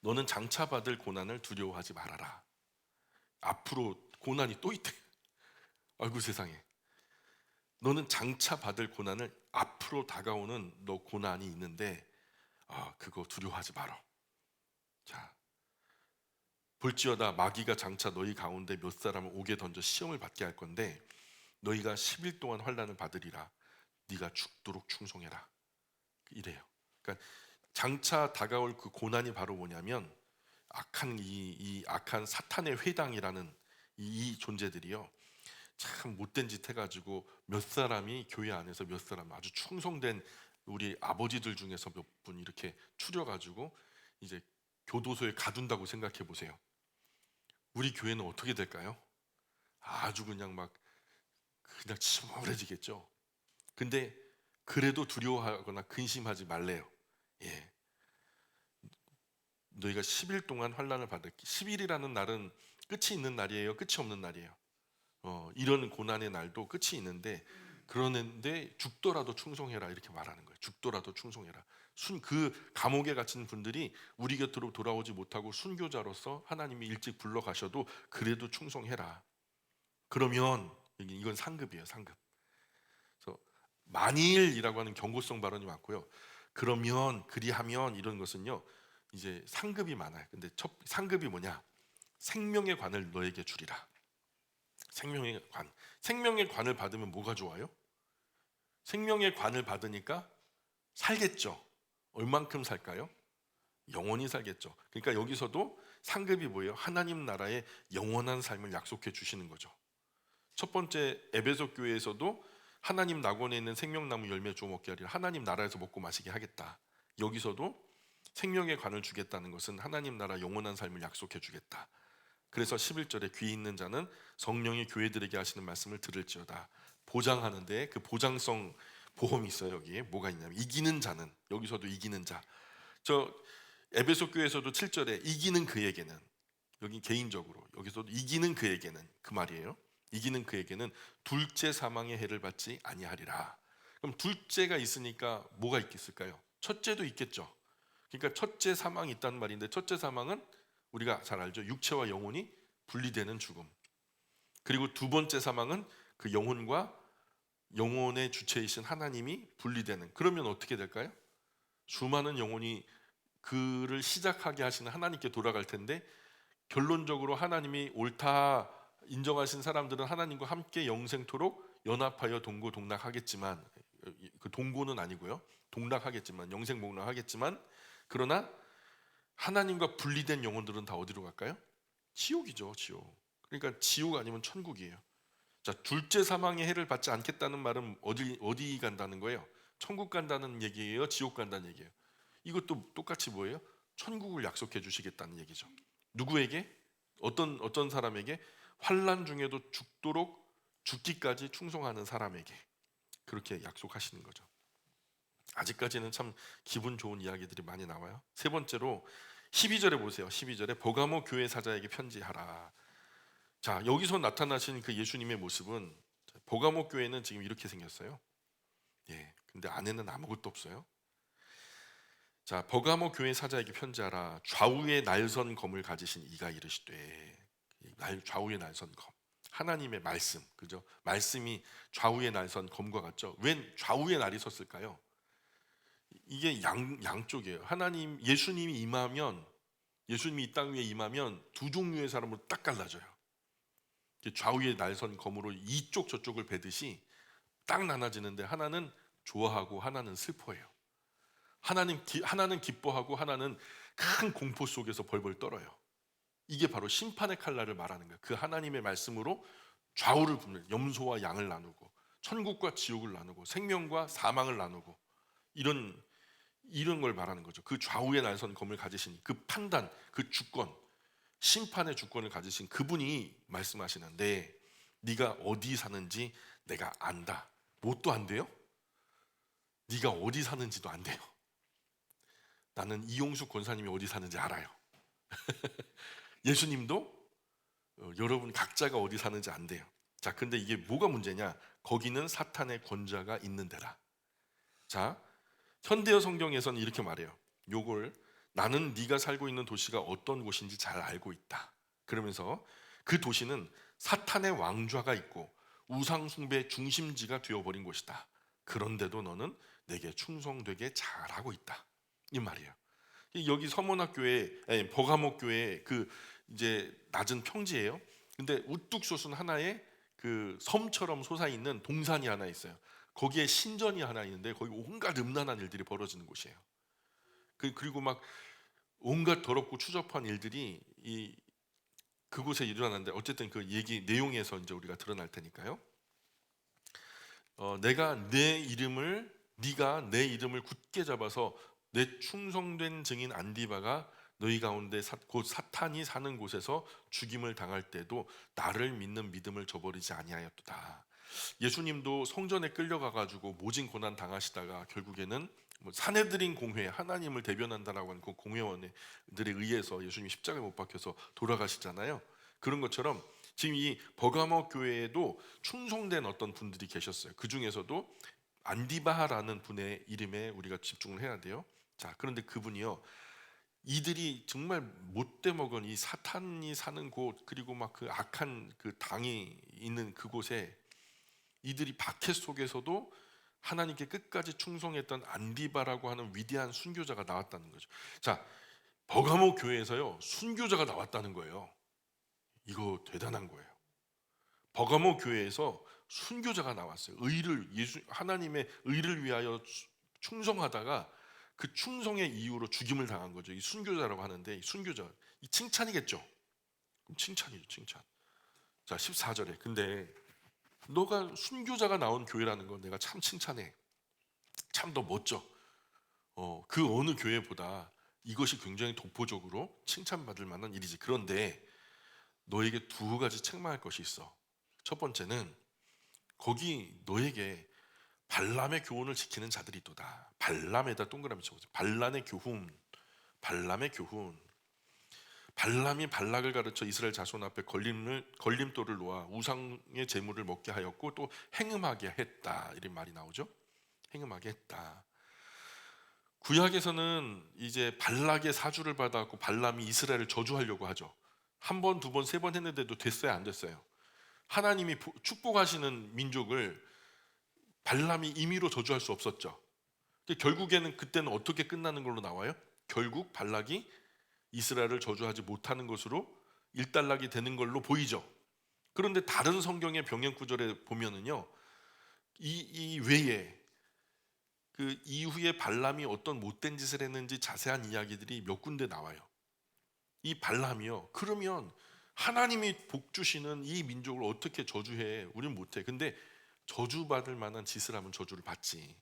너는 장차 받을 고난을 두려워하지 말아라. 앞으로 고난이 또 있대. 아이고 세상에. 너는 장차 받을 고난을 앞으로 다가오는 너 고난이 있는데 그거 두려워하지 마라. 자, 볼지어다 마귀가 장차 너희 가운데 몇 사람을 옥에 던져 시험을 받게 할 건데 너희가 10일 동안 환난을 받으리라. 네가 죽도록 충성해라. 이래요. 그러니까 장차 다가올 그 고난이 바로 뭐냐면 악한 이 악한 사탄의 회당이라는 이 존재들이요. 참 못된 짓 해가지고 몇 사람이 교회 안에서 몇 사람 아주 충성된 우리 아버지들 중에서 몇 분 이렇게 추려가지고 이제 교도소에 가둔다고 생각해 보세요. 우리 교회는 어떻게 될까요? 아주 그냥 침울해지겠죠. 근데 그래도 두려워하거나 근심하지 말래요. 예. 너희가 10일 동안 환난을 받을게. 10일이라는 날은 끝이 있는 날이에요? 끝이 없는 날이에요? 이런 고난의 날도 끝이 있는데 그러는데 죽더라도 충성해라 이렇게 말하는 거예요. 죽더라도 충성해라. 그 감옥에 갇힌 분들이 우리 곁으로 돌아오지 못하고 순교자로서 하나님이 일찍 불러가셔도 그래도 충성해라. 그러면 이건 상급이에요. 상급. 그래서 만일이라고 하는 경고성 발언이 많고요. 그러면 그리하면 이런 것은요. 이제 상급이 많아요. 근데 첫 상급이 뭐냐? 생명의 관을 너에게 주리라. 생명의 관. 생명의 관을 받으면 뭐가 좋아요? 생명의 관을 받으니까 살겠죠. 얼만큼 살까요? 영원히 살겠죠. 그러니까 여기서도 상급이 뭐예요? 하나님 나라의 영원한 삶을 약속해 주시는 거죠. 첫 번째 에베소 교회에서도 하나님 낙원에 있는 생명나무 열매 주워 먹게 하리라. 하나님 나라에서 먹고 마시게 하겠다. 여기서도 생명의 관을 주겠다는 것은 하나님 나라 영원한 삶을 약속해 주겠다. 그래서 11절에 귀 있는 자는 성령이 교회들에게 하시는 말씀을 들을지어다. 보장하는데 그 보장성 보험이 있어요. 여기에 뭐가 있냐면 이기는 자는, 여기서도 이기는 자. 저 에베소 교회에서도 7절에 이기는 그에게는, 여기 개인적으로 여기서도 이기는 그에게는 그 말이에요. 이기는 그에게는 둘째 사망의 해를 받지 아니하리라. 그럼 둘째가 있으니까 뭐가 있겠을까요? 첫째도 있겠죠. 그러니까 첫째 사망이 있다는 말인데 첫째 사망은 우리가 잘 알죠. 육체와 영혼이 분리되는 죽음. 그리고 두 번째 사망은 그 영혼과 영혼의 주체이신 하나님이 분리되는. 그러면 어떻게 될까요? 수많은 영혼이 그를 시작하게 하시는 하나님께 돌아갈 텐데 결론적으로 하나님이 옳다 인정하신 사람들은 하나님과 함께 영생토록 연합하여 동고동락하겠지만, 그 동고는 아니고요. 동락하겠지만, 영생복락하겠지만, 그러나 하나님과 분리된 영혼들은 다 어디로 갈까요? 지옥이죠. 지옥. 그러니까 지옥 아니면 천국이에요. 자, 둘째 사망의 해를 받지 않겠다는 말은 어디 간다는 거예요? 천국 간다는 얘기예요? 지옥 간다는 얘기예요? 이것도 똑같이 뭐예요? 천국을 약속해 주시겠다는 얘기죠. 누구에게? 어떤 사람에게? 환난 중에도 죽도록 죽기까지 충성하는 사람에게 그렇게 약속하시는 거죠. 아직까지는 참 기분 좋은 이야기들이 많이 나와요. 세 번째로 12절에 보세요. 12절에 버가모 교회 사자에게 편지하라. 자, 여기서 나타나신 그 예수님의 모습은, 버가모 교회는 지금 이렇게 생겼어요. 예, 근데 안에는 아무것도 없어요. 자, 버가모 교회 사자에게 편지하라. 좌우에 날선 검을 가지신 이가 이르시되, 좌우에 날선 검, 하나님의 말씀, 그죠? 말씀이 좌우에 날선 검과 같죠? 웬 좌우에 날이 섰을까요? 이게 양쪽이에요. 예수님이 임하면, 예수님이 이 땅 위에 임하면 두 종류의 사람으로 딱 갈라져요. 좌우에 날선 검으로 이쪽 저쪽을 베듯이 딱 나눠지는데, 하나는 좋아하고 하나는 슬퍼해요. 하나는 기뻐하고 하나는 큰 공포 속에서 벌벌 떨어요. 이게 바로 심판의 칼날을 말하는 거예요. 그 하나님의 말씀으로 좌우를 분별, 염소와 양을 나누고 천국과 지옥을 나누고 생명과 사망을 나누고 이런 걸 말하는 거죠. 그 좌우에 날선 검을 가지신 그 판단, 그 주권, 심판의 주권을 가지신 그분이 말씀하시는데, 네가 어디 사는지 내가 안다. 뭣도 안 돼요? 네가 어디 사는지도 안 돼요. 나는 이용숙 권사님이 어디 사는지 알아요. 예수님도 여러분 각자가 어디 사는지 안 돼요. 자, 근데 이게 뭐가 문제냐? 거기는 사탄의 권좌가 있는 데라. 자, 현대어 성경에서는 이렇게 말해요. 요걸 나는 네가 살고 있는 도시가 어떤 곳인지 잘 알고 있다. 그러면서 그 도시는 사탄의 왕좌가 있고 우상 숭배의 중심지가 되어버린 곳이다. 그런데도 너는 내게 충성되게 잘하고 있다. 이 말이에요. 여기 서문학교에, 버가목교회 그 이제 낮은 평지예요. 근데 우뚝 솟은 하나의 그 섬처럼 솟아있는 동산이 하나 있어요. 거기에 신전이 하나 있는데 거기 온갖 음란한 일들이 벌어지는 곳이에요. 그리고 막 온갖 더럽고 추접한 일들이 그곳에 일어나는데, 어쨌든 그 얘기 내용에서 이제 우리가 드러날 테니까요. 네가 내 이름을 굳게 잡아서 내 충성된 증인 안디바가 너희 가운데 곧 사탄이 사는 곳에서 죽임을 당할 때도 나를 믿는 믿음을 저버리지 아니하였도다. 예수님도 성전에 끌려가 가지고 모진 고난 당하시다가 결국에는 사내들인 공회, 하나님을 대변한다라고 하는 그 공회원들에 의해서 예수님이 십자가에 못 박혀서 돌아가시잖아요. 그런 것처럼 지금 이 버가모 교회에도 충성된 어떤 분들이 계셨어요. 그 중에서도 안디바라는 분의 이름에 우리가 집중을 해야 돼요. 자, 그런데 그분이요, 이들이 정말 못돼 먹은 이 사탄이 사는 곳, 그리고 막 그 악한 그 당이 있는 그곳에 이들이 박해 속에서도 하나님께 끝까지 충성했던 안디바라고 하는 위대한 순교자가 나왔다는 거죠. 자, 버가모 교회에서요 순교자가 나왔다는 거예요. 이거 대단한 거예요. 버가모 교회에서 순교자가 나왔어요. 하나님의 의를 위하여 충성하다가 그 충성의 이유로 죽임을 당한 거죠. 이 순교자라고 하는데, 이 순교자, 이 칭찬이겠죠. 그럼 칭찬이죠, 칭찬. 자, 14절에 근데 너가 순교자가 나온 교회라는 건 내가 참 칭찬해. 참 더 멋져. 그 어느 교회보다 이것이 굉장히 독보적으로 칭찬받을 만한 일이지. 그런데 너에게 두 가지 책망할 것이 있어. 첫 번째는 거기 너에게 발람의 교훈을 지키는 자들이 있도다. 발람에다 동그라미 쳐보세요. 발람의 교훈. 발람의 교훈. 발람이 발락을 가르쳐 이스라엘 자손 앞에 걸림돌을 놓아 우상의 제물을 먹게 하였고 또 행음하게 했다. 이런 말이 나오죠. 행음하게 했다. 구약에서는 이제 발락의 사주를 받아갖고 발람이 이스라엘을 저주하려고 하죠. 한 번, 두 번, 세 번 했는데도 됐어요, 안 됐어요? 하나님이 축복하시는 민족을 발람이 임의로 저주할 수 없었죠. 결국에는 그때는 어떻게 끝나는 걸로 나와요? 결국 발락이 이스라엘을 저주하지 못하는 것으로 일단락이 되는 걸로 보이죠. 그런데 다른 성경의 병행 구절에 보면은요, 이 외에 그 이후에 발람이 어떤 못된 짓을 했는지 자세한 이야기들이 몇 군데 나와요. 이 발람이요, 그러면 하나님이 복 주시는 이 민족을 어떻게 저주해? 우린 못해. 근데 저주받을 만한 짓을 하면 저주를 받지.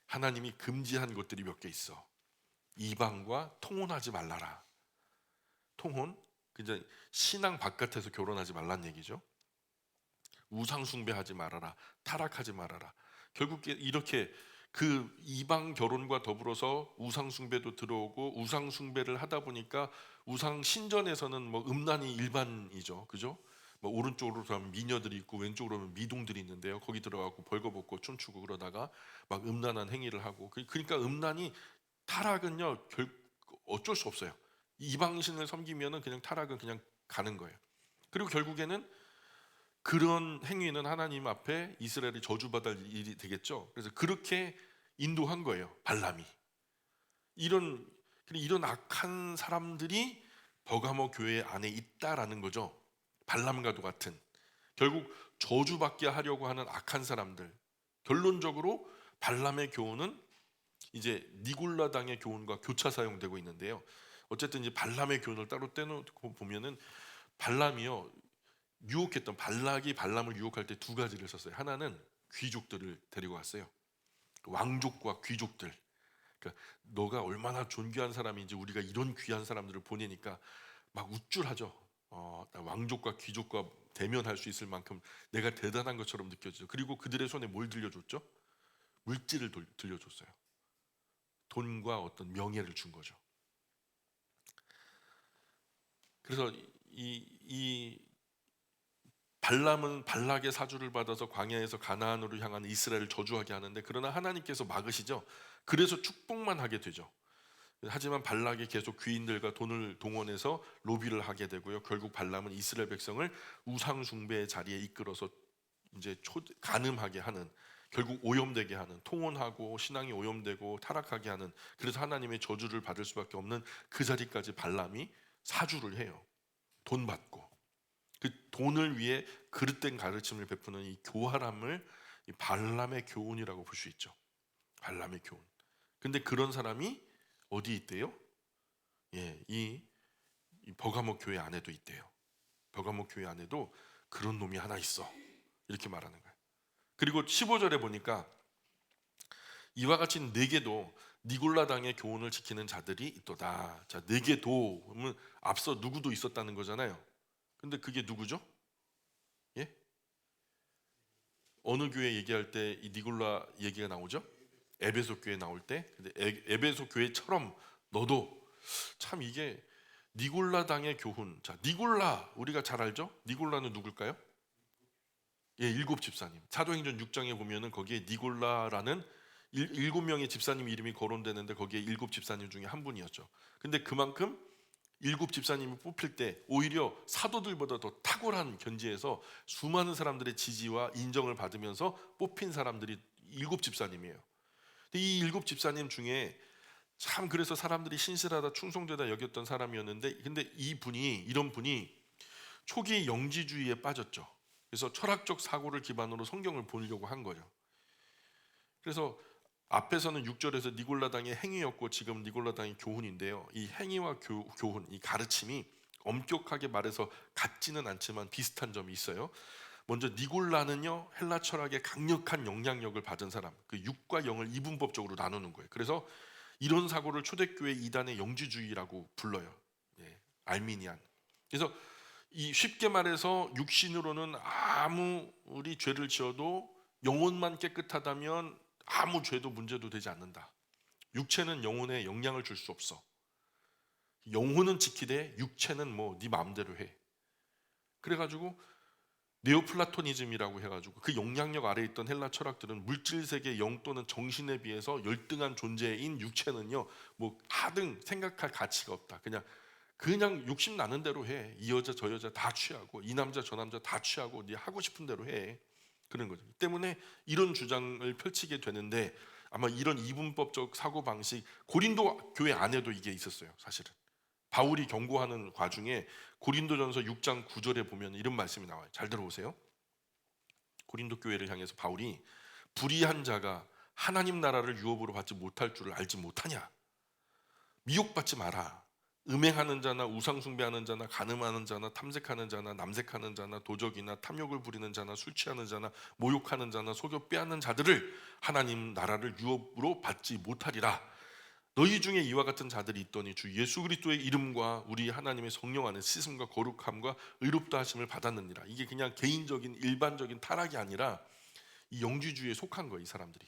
하나님이 금지한 것들이 몇 개 있어. 이방과 통혼하지 말라라. 통혼, 그냥 신앙 바깥에서 결혼하지 말란 얘기죠. 우상 숭배하지 말아라. 타락하지 말아라. 결국 이렇게 그 이방 결혼과 더불어서 우상 숭배도 들어오고, 우상 숭배를 하다 보니까 우상 신전에서는 뭐 음란이 일반이죠. 그죠? 뭐 오른쪽으로 가면 미녀들이 있고 왼쪽으로 가면 미동들이 있는데요. 거기 들어가고 벌거벗고 춤추고 그러다가 막 음란한 행위를 하고, 그러니까 음란이 타락은요 어쩔 수 없어요. 이방신을 섬기면은 그냥 타락은 그냥 가는 거예요. 그리고 결국에는 그런 행위는 하나님 앞에 이스라엘이 저주받을 일이 되겠죠. 그래서 그렇게 인도한 거예요, 발람이. 이런 악한 사람들이 버가모 교회 안에 있다라는 거죠. 발람과도 같은, 결국 저주받게 하려고 하는 악한 사람들. 결론적으로 발람의 교훈은 이제 니골라당의 교훈과 교차 사용되고 있는데요. 어쨌든 이제 발람의 교훈을 따로 떼놓고 보면은, 발람이요 유혹했던, 발락이 발람을 유혹할 때 두 가지를 썼어요. 하나는 귀족들을 데리고 왔어요. 왕족과 귀족들. 그러니까 너가 얼마나 존귀한 사람인지 우리가 이런 귀한 사람들을 보내니까 막 우쭐하죠. 나 왕족과 귀족과 대면할 수 있을 만큼 내가 대단한 것처럼 느껴지죠. 그리고 그들의 손에 뭘 들려줬죠? 물질을 들려줬어요. 돈과 어떤 명예를 준 거죠. 그래서 이 발람은 발락의 사주를 받아서 광야에서 가나안으로 향하는 이스라엘을 저주하게 하는데, 그러나 하나님께서 막으시죠. 그래서 축복만 하게 되죠. 하지만 발락이 계속 귀인들과 돈을 동원해서 로비를 하게 되고요. 결국 발람은 이스라엘 백성을 우상 숭배의 자리에 이끌어서 이제 간음하게 하는, 결국 오염되게 하는, 통혼하고 신앙이 오염되고 타락하게 하는, 그래서 하나님의 저주를 받을 수밖에 없는 그 자리까지 발람이 사주를 해요. 돈 받고. 그 돈을 위해 그릇된 가르침을 베푸는 이 교활함을 이 발람의 교훈이라고 볼 수 있죠. 발람의 교훈. 근데 그런 사람이 어디 있대요? 이 버가모 교회 안에도 있대요. 버가모 교회 안에도 그런 놈이 하나 있어. 이렇게 말하는 거예요. 그리고 15절에 보니까 이와 같이 네게도 니골라당의 교훈을 지키는 자들이 있도다. 자, 네게도 그러면 앞서 누구도 있었다는 거잖아요. 근데 그게 누구죠? 예? 어느 교회 얘기할 때 이 니골라 얘기가 나오죠? 에베소 교회 나올 때. 근데 에베소 교회처럼 너도, 참 이게 니골라당의 교훈. 자, 니골라 우리가 잘 알죠? 니골라는 누굴까요? 일곱 집사님. 사도행전 6장에 보면은 거기에 니골라라는 일곱 명의 집사님 이름이 거론되는데 거기에 일곱 집사님 중에 한 분이었죠. 근데 그만큼 일곱 집사님이 뽑힐 때 오히려 사도들보다 더 탁월한 견지에서 수많은 사람들의 지지와 인정을 받으면서 뽑힌 사람들이 일곱 집사님이에요. 근데 이 일곱 집사님 중에 참 그래서 사람들이 신실하다 충성되다 여겼던 사람이었는데, 근데 이런 분이 초기 영지주의에 빠졌죠. 그래서 철학적 사고를 기반으로 성경을 보려고 한 거죠. 그래서 앞에서는 6절에서 니골라당의 행위였고 지금 니골라당의 교훈인데요. 이 행위와 교훈, 이 가르침이 엄격하게 말해서 같지는 않지만 비슷한 점이 있어요. 먼저 니골라는요, 헬라 철학의 강력한 영향력을 받은 사람, 그 육과 영을 이분법적으로 나누는 거예요. 그래서 이런 사고를 초대교회 이단의 영지주의라고 불러요. 알미니안. 그래서 이 쉽게 말해서 육신으로는 아무리 죄를 지어도 영혼만 깨끗하다면 아무 죄도 문제도 되지 않는다. 육체는 영혼에 영향을 줄 수 없어. 영혼은 지키되 육체는 뭐 네 마음대로 해. 그래가지고 네오플라토니즘이라고 해가지고 그 영향력 아래에 있던 헬라 철학들은 물질세계 영 또는 정신에 비해서 열등한 존재인 육체는요, 뭐 하등 생각할 가치가 없다. 그냥 욕심 나는 대로 해. 이 여자 저 여자 다 취하고 이 남자 저 남자 다 취하고 네 하고 싶은 대로 해. 그런 거죠. 때문에 이런 주장을 펼치게 되는데, 아마 이런 이분법적 사고 방식 고린도 교회 안에도 이게 있었어요. 사실은 바울이 경고하는 과중에 고린도전서 6장 9절에 보면 이런 말씀이 나와요. 잘 들어보세요. 고린도 교회를 향해서 바울이 불의한 자가 하나님 나라를 유업으로 받지 못할 줄을 알지 못하냐? 미혹받지 마라. 음행하는 자나 우상 숭배하는 자나 간음하는 자나 탐색하는 자나 남색하는 자나 도적이나 탐욕을 부리는 자나 술 취하는 자나 모욕하는 자나 속여 빼앗는 자들을 하나님 나라를 유업으로 받지 못하리라. 너희 중에 이와 같은 자들이 있더니 주 예수 그리스도의 이름과 우리 하나님의 성령 안에 씻음과 거룩함과 의롭다 하심을 받았느니라. 이게 그냥 개인적인 일반적인 타락이 아니라 이 영지주의에 속한 거예요. 이 사람들이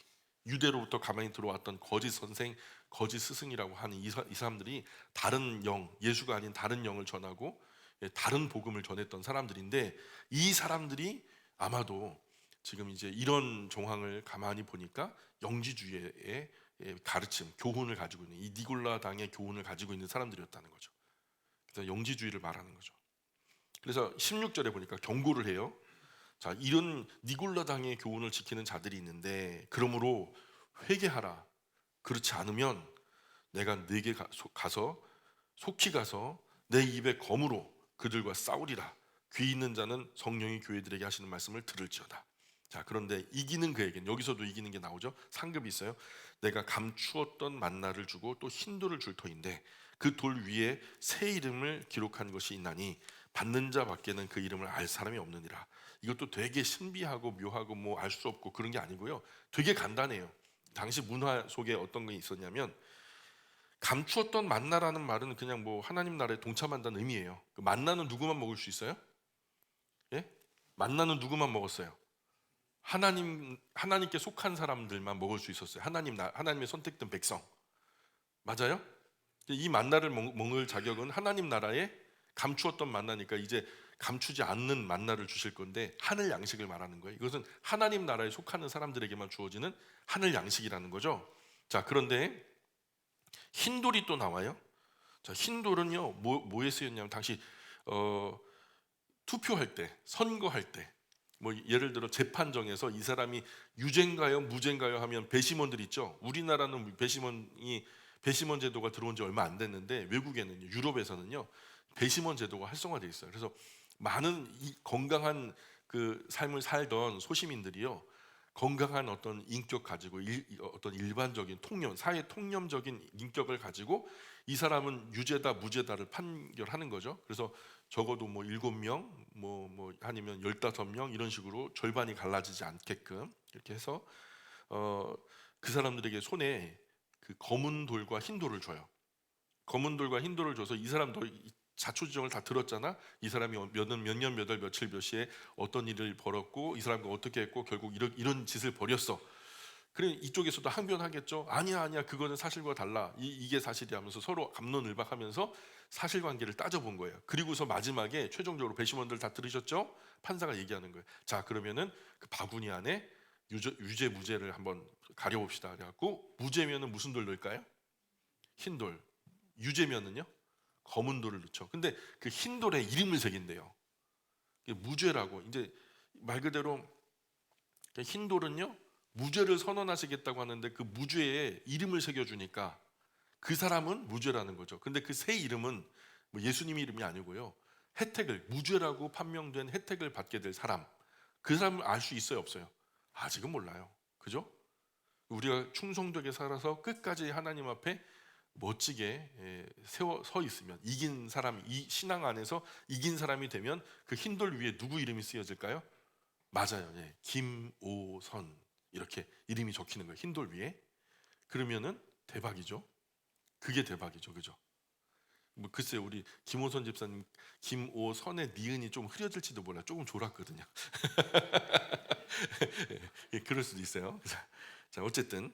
유대로부터 가만히 들어왔던 거짓 선생, 거짓 스승이라고 하는 이 사람들이 다른 영, 예수가 아닌 다른 영을 전하고 다른 복음을 전했던 사람들인데, 이 사람들이 아마도 지금 이제 이런 정황을 가만히 보니까 영지주의에 가르침, 교훈을 가지고 있는 이 니골라 당의 교훈을 가지고 있는 사람들이었다는 거죠. 그래서 영지주의를 말하는 거죠. 그래서 16절에 보니까 경고를 해요. 자, 이런 니골라 당의 교훈을 지키는 자들이 있는데 그러므로 회개하라. 그렇지 않으면 내가 네게 가서 속히 가서 내 입에 검으로 그들과 싸우리라. 귀 있는 자는 성령이 교회들에게 하시는 말씀을 들을지어다. 자, 그런데 이기는 그에겐, 여기서도 이기는 게 나오죠. 상급이 있어요. 내가 감추었던 만나를 주고 또 흰 돌을 줄 터인데 그 돌 위에 새 이름을 기록한 것이 있나니 받는 자 밖에는 그 이름을 알 사람이 없느니라. 이것도 되게 신비하고 묘하고 뭐 알 수 없고 그런 게 아니고요. 되게 간단해요. 당시 문화 속에 어떤 게 있었냐면 감추었던 만나라는 말은 그냥 뭐 하나님 나라에 동참한다는 의미예요. 그 만나는 누구만 먹을 수 있어요? 예? 만나는 누구만 먹었어요? 하나님께 속한 사람들만 먹을 수 있었어요. 하나님의 선택된 백성. 맞아요? 이 만나를 먹을 자격은 하나님 나라에 감추었던 만나니까 이제 감추지 않는 만나를 주실 건데 하늘 양식을 말하는 거예요. 이것은 하나님 나라에 속하는 사람들에게만 주어지는 하늘 양식이라는 거죠. 자, 그런데 흰돌이 또 나와요. 자, 흰돌은요 뭐에 쓰였냐면 당시 투표할 때, 선거할 때, 뭐 예를 들어 재판정에서 이 사람이 유죄인가요, 무죄인가요 하면 배심원들 있죠. 우리나라는 배심원 제도가 들어온 지 얼마 안 됐는데 외국에는 유럽에서는요 배심원 제도가 활성화되어 있어요. 그래서 많은 이 건강한 그 삶을 살던 소시민들이요 건강한 어떤 인격 가지고 어떤 일반적인 사회 통념적인 인격을 가지고 이 사람은 유죄다 무죄다를 판결하는 거죠. 그래서 적어도 뭐 7명 뭐 아니면 15명 이런 식으로 절반이 갈라지지 않게끔 이렇게 해서 그 사람들에게 손에 그 검은 돌과 흰 돌을 줘요. 검은 돌과 흰 돌을 줘서 이 사람도 자초지종을 다 들었잖아. 이 사람이 몇 년, 몇 월, 며칠, 몇 시에 어떤 일을 벌였고 이 사람과 어떻게 했고 결국 이런 짓을 벌였어. 그래 이쪽에서도 항변하겠죠. 아니야, 그거는 사실과 달라. 이게 사실이야 하면서 서로 갑론을박하면서 사실관계를 따져본 거예요. 그리고서 마지막에 최종적으로 배심원들 다 들으셨죠? 판사가 얘기하는 거예요. 자, 그러면은 그 바구니 안에 유죄 무죄를 한번 가려봅시다. 그래갖고 무죄면은 무슨 돌 넣을까요? 흰 돌. 유죄면은요? 검은 돌을 넣죠. 근데 그 흰 돌에 이름을 새긴대요. 무죄라고. 이제 말 그대로 흰 돌은요 무죄를 선언하시겠다고 하는데 그 무죄에 이름을 새겨주니까 그 사람은 무죄라는 거죠. 근데 그 새 이름은 뭐 예수님 이름이 아니고요 무죄라고 판명된 혜택을 받게 될 사람, 그 사람을 알 수 있어요 없어요? 아직은 몰라요. 그죠? 우리가 충성되게 살아서 끝까지 하나님 앞에 멋지게 서 있으면 이긴 사람, 이 신앙 안에서 이긴 사람이 되면 그 흰돌 위에 누구 이름이 쓰여질까요? 맞아요. 김오선 이렇게 이름이 적히는 거예요. 흰돌 위에. 그러면은 대박이죠. 그게 대박이죠. 그죠? 뭐 글쎄요. 우리 김오선 집사님 김오선의 니은이 좀 흐려질지도 몰라. 조금 졸았거든요. 그럴 수도 있어요. 자, 어쨌든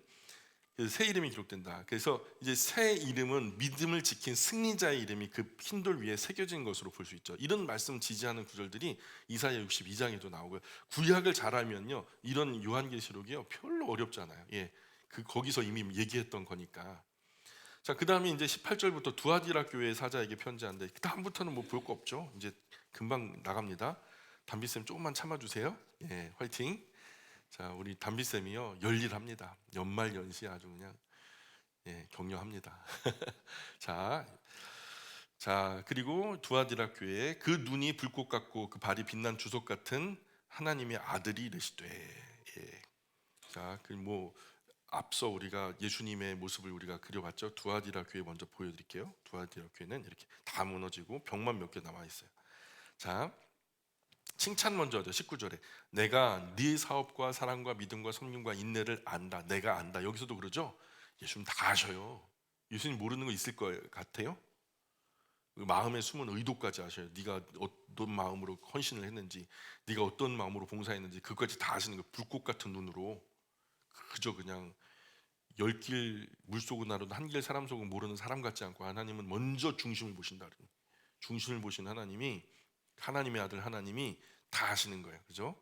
새 이름이 기록된다. 그래서 이제 새 이름은 믿음을 지킨 승리자의 이름이 그 흰돌 위에 새겨진 것으로 볼 수 있죠. 이런 말씀 지지하는 구절들이 이사야 62장에도 나오고요. 구약을 잘 알면요, 이런 요한계시록이요 별로 어렵잖아요. 거기서 이미 얘기했던 거니까. 자, 그 다음에 이제 18절부터 두아디라 교회 사자에게 편지하는데 그 다음부터는 뭐 볼 거 없죠. 이제 금방 나갑니다. 담비쌤 조금만 참아주세요. 화이팅. 자, 우리 담비쌤이요 열일합니다. 연말연시 아주 그냥 격려합니다. 자, 그리고 두아디라 교회에 그 눈이 불꽃 같고 그 발이 빛난 주석 같은 하나님의 아들이 이르시되. 자, 그 뭐 앞서 우리가 예수님의 모습을 우리가 그려봤죠. 두아디라 교회 먼저 보여드릴게요. 두아디라 교회는 이렇게 다 무너지고 벽만 몇 개 남아 있어요. 자, 칭찬 먼저 하죠. 19절에 내가 네 사업과 사랑과 믿음과 섬김과 인내를 안다. 내가 안다. 여기서도 그러죠. 예수님 다 아셔요. 예수님 모르는 거 있을 것 같아요? 마음의 숨은 의도까지 아셔요. 네가 어떤 마음으로 헌신을 했는지, 네가 어떤 마음으로 봉사했는지 그것까지 다 아시는 거예요. 불꽃 같은 눈으로. 그저 그냥 10길 물속은 나로도 한 길 사람 속은 모르는 사람 같지 않고 하나님은 먼저 중심을 보신다. 중심을 보신 하나님의 아들 하나님이 다 하시는 거예요. 그죠?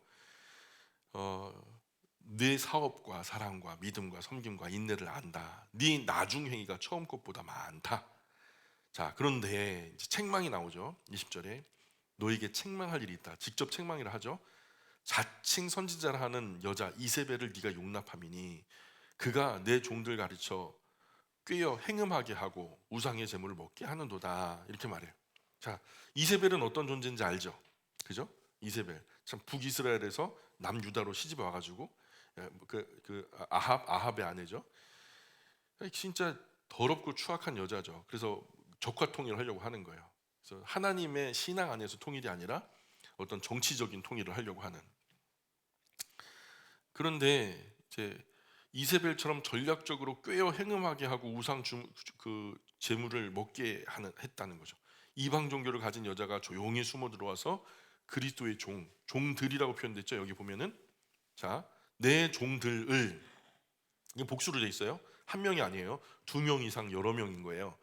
내 사업과 사랑과 믿음과 섬김과 인내를 안다. 네 나중 행위가 처음 것보다 많다. 자, 그런데 이제 책망이 나오죠. 20절에 너에게 책망할 일이 있다. 직접 책망이라 하죠. 자칭 선지자라 하는 여자 이세벨을 네가 용납함이니 그가 내 종들 가르쳐 꾀어 행음하게 하고 우상의 제물을 먹게 하는도다. 이렇게 말해요. 자, 이세벨은 어떤 존재인지 알죠? 그죠? 이세벨 참 북이스라엘에서 남유다로 시집 와가지고 아합의 아내죠. 진짜 더럽고 추악한 여자죠. 그래서 적화 통일을 하려고 하는 거예요. 그래서 하나님의 신앙 안에서 통일이 아니라 어떤 정치적인 통일을 하려고 하는. 그런데 이제 이세벨처럼 전략적으로 꾀어 행음하게 하고 그 제물을 먹게 했다는 거죠. 이방 종교를 가진 여자가 조용히 숨어 들어와서 그리스도의 종들이라고 표현됐죠. 여기 보면은 자, 내 종들을 이게 복수로 돼 있어요. 한 명이 아니에요. 2명 이상 여러 명인 거예요.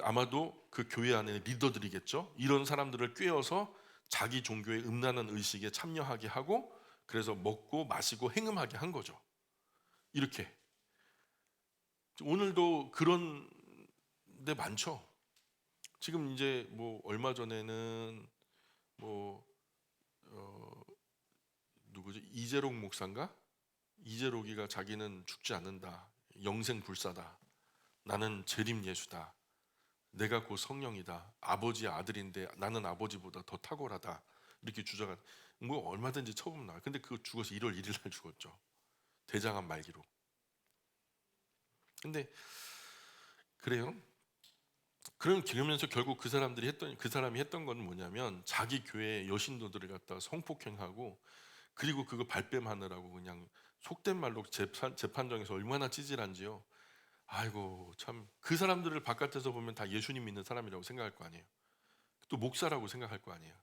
아마도 그 교회 안에 리더들이겠죠. 이런 사람들을 꿰어서 자기 종교의 음란한 의식에 참여하게 하고 그래서 먹고 마시고 행음하게 한 거죠. 이렇게 오늘도 그런 데 많죠. 지금 이제 뭐 얼마 전에는 뭐 누구지 이재록 목사인가? 이재록이가 자기는 죽지 않는다. 영생 불사다. 나는 재림 예수다. 내가 곧 성령이다. 아버지의 아들인데 나는 아버지보다 더 탁월하다. 이렇게 주장한 뭐 얼마든지 처음 나와. 근데 그거 죽어서 1월 1일 날 죽었죠. 대장암 말기로. 근데 그래요. 그러면서 결국 그 사람이 했던 건 뭐냐면 자기 교회 여신도들을 갖다 성폭행하고 그리고 그거 발뺌하느라고 그냥 속된 말로 재판정에서 얼마나 찌질한지요. 아이고 참 그 사람들을 바깥에서 보면 다 예수님 믿는 사람이라고 생각할 거 아니에요. 또 목사라고 생각할 거 아니에요.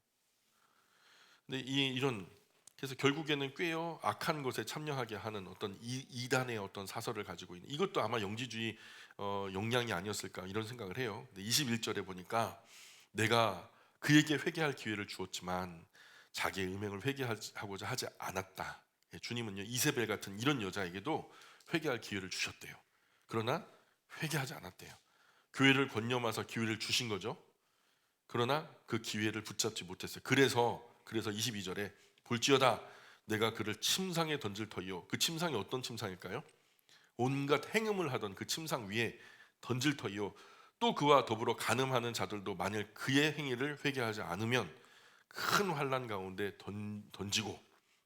근데 이런 그래서 결국에는 꿰어 악한 것에 참여하게 하는 어떤 이단의 어떤 사설을 가지고 있는 이것도 아마 영지주의 영향이 아니었을까 이런 생각을 해요. 근데 21절에 보니까 내가 그에게 회개할 기회를 주었지만 자기의 음행을 회개하고자 하지 않았다. 예, 주님은요 이세벨 같은 이런 여자에게도 회개할 기회를 주셨대요. 그러나 회개하지 않았대요. 교회를 권념하사 기회를 주신 거죠. 그러나 그 기회를 붙잡지 못했어요. 그래서 22절에 볼지어다 내가 그를 침상에 던질 터이요. 그 침상이 어떤 침상일까요? 온갖 행음을 하던 그 침상 위에 던질 터이요. 또 그와 더불어 간음하는 자들도 만일 그의 행위를 회개하지 않으면 큰 환난 가운데 던지고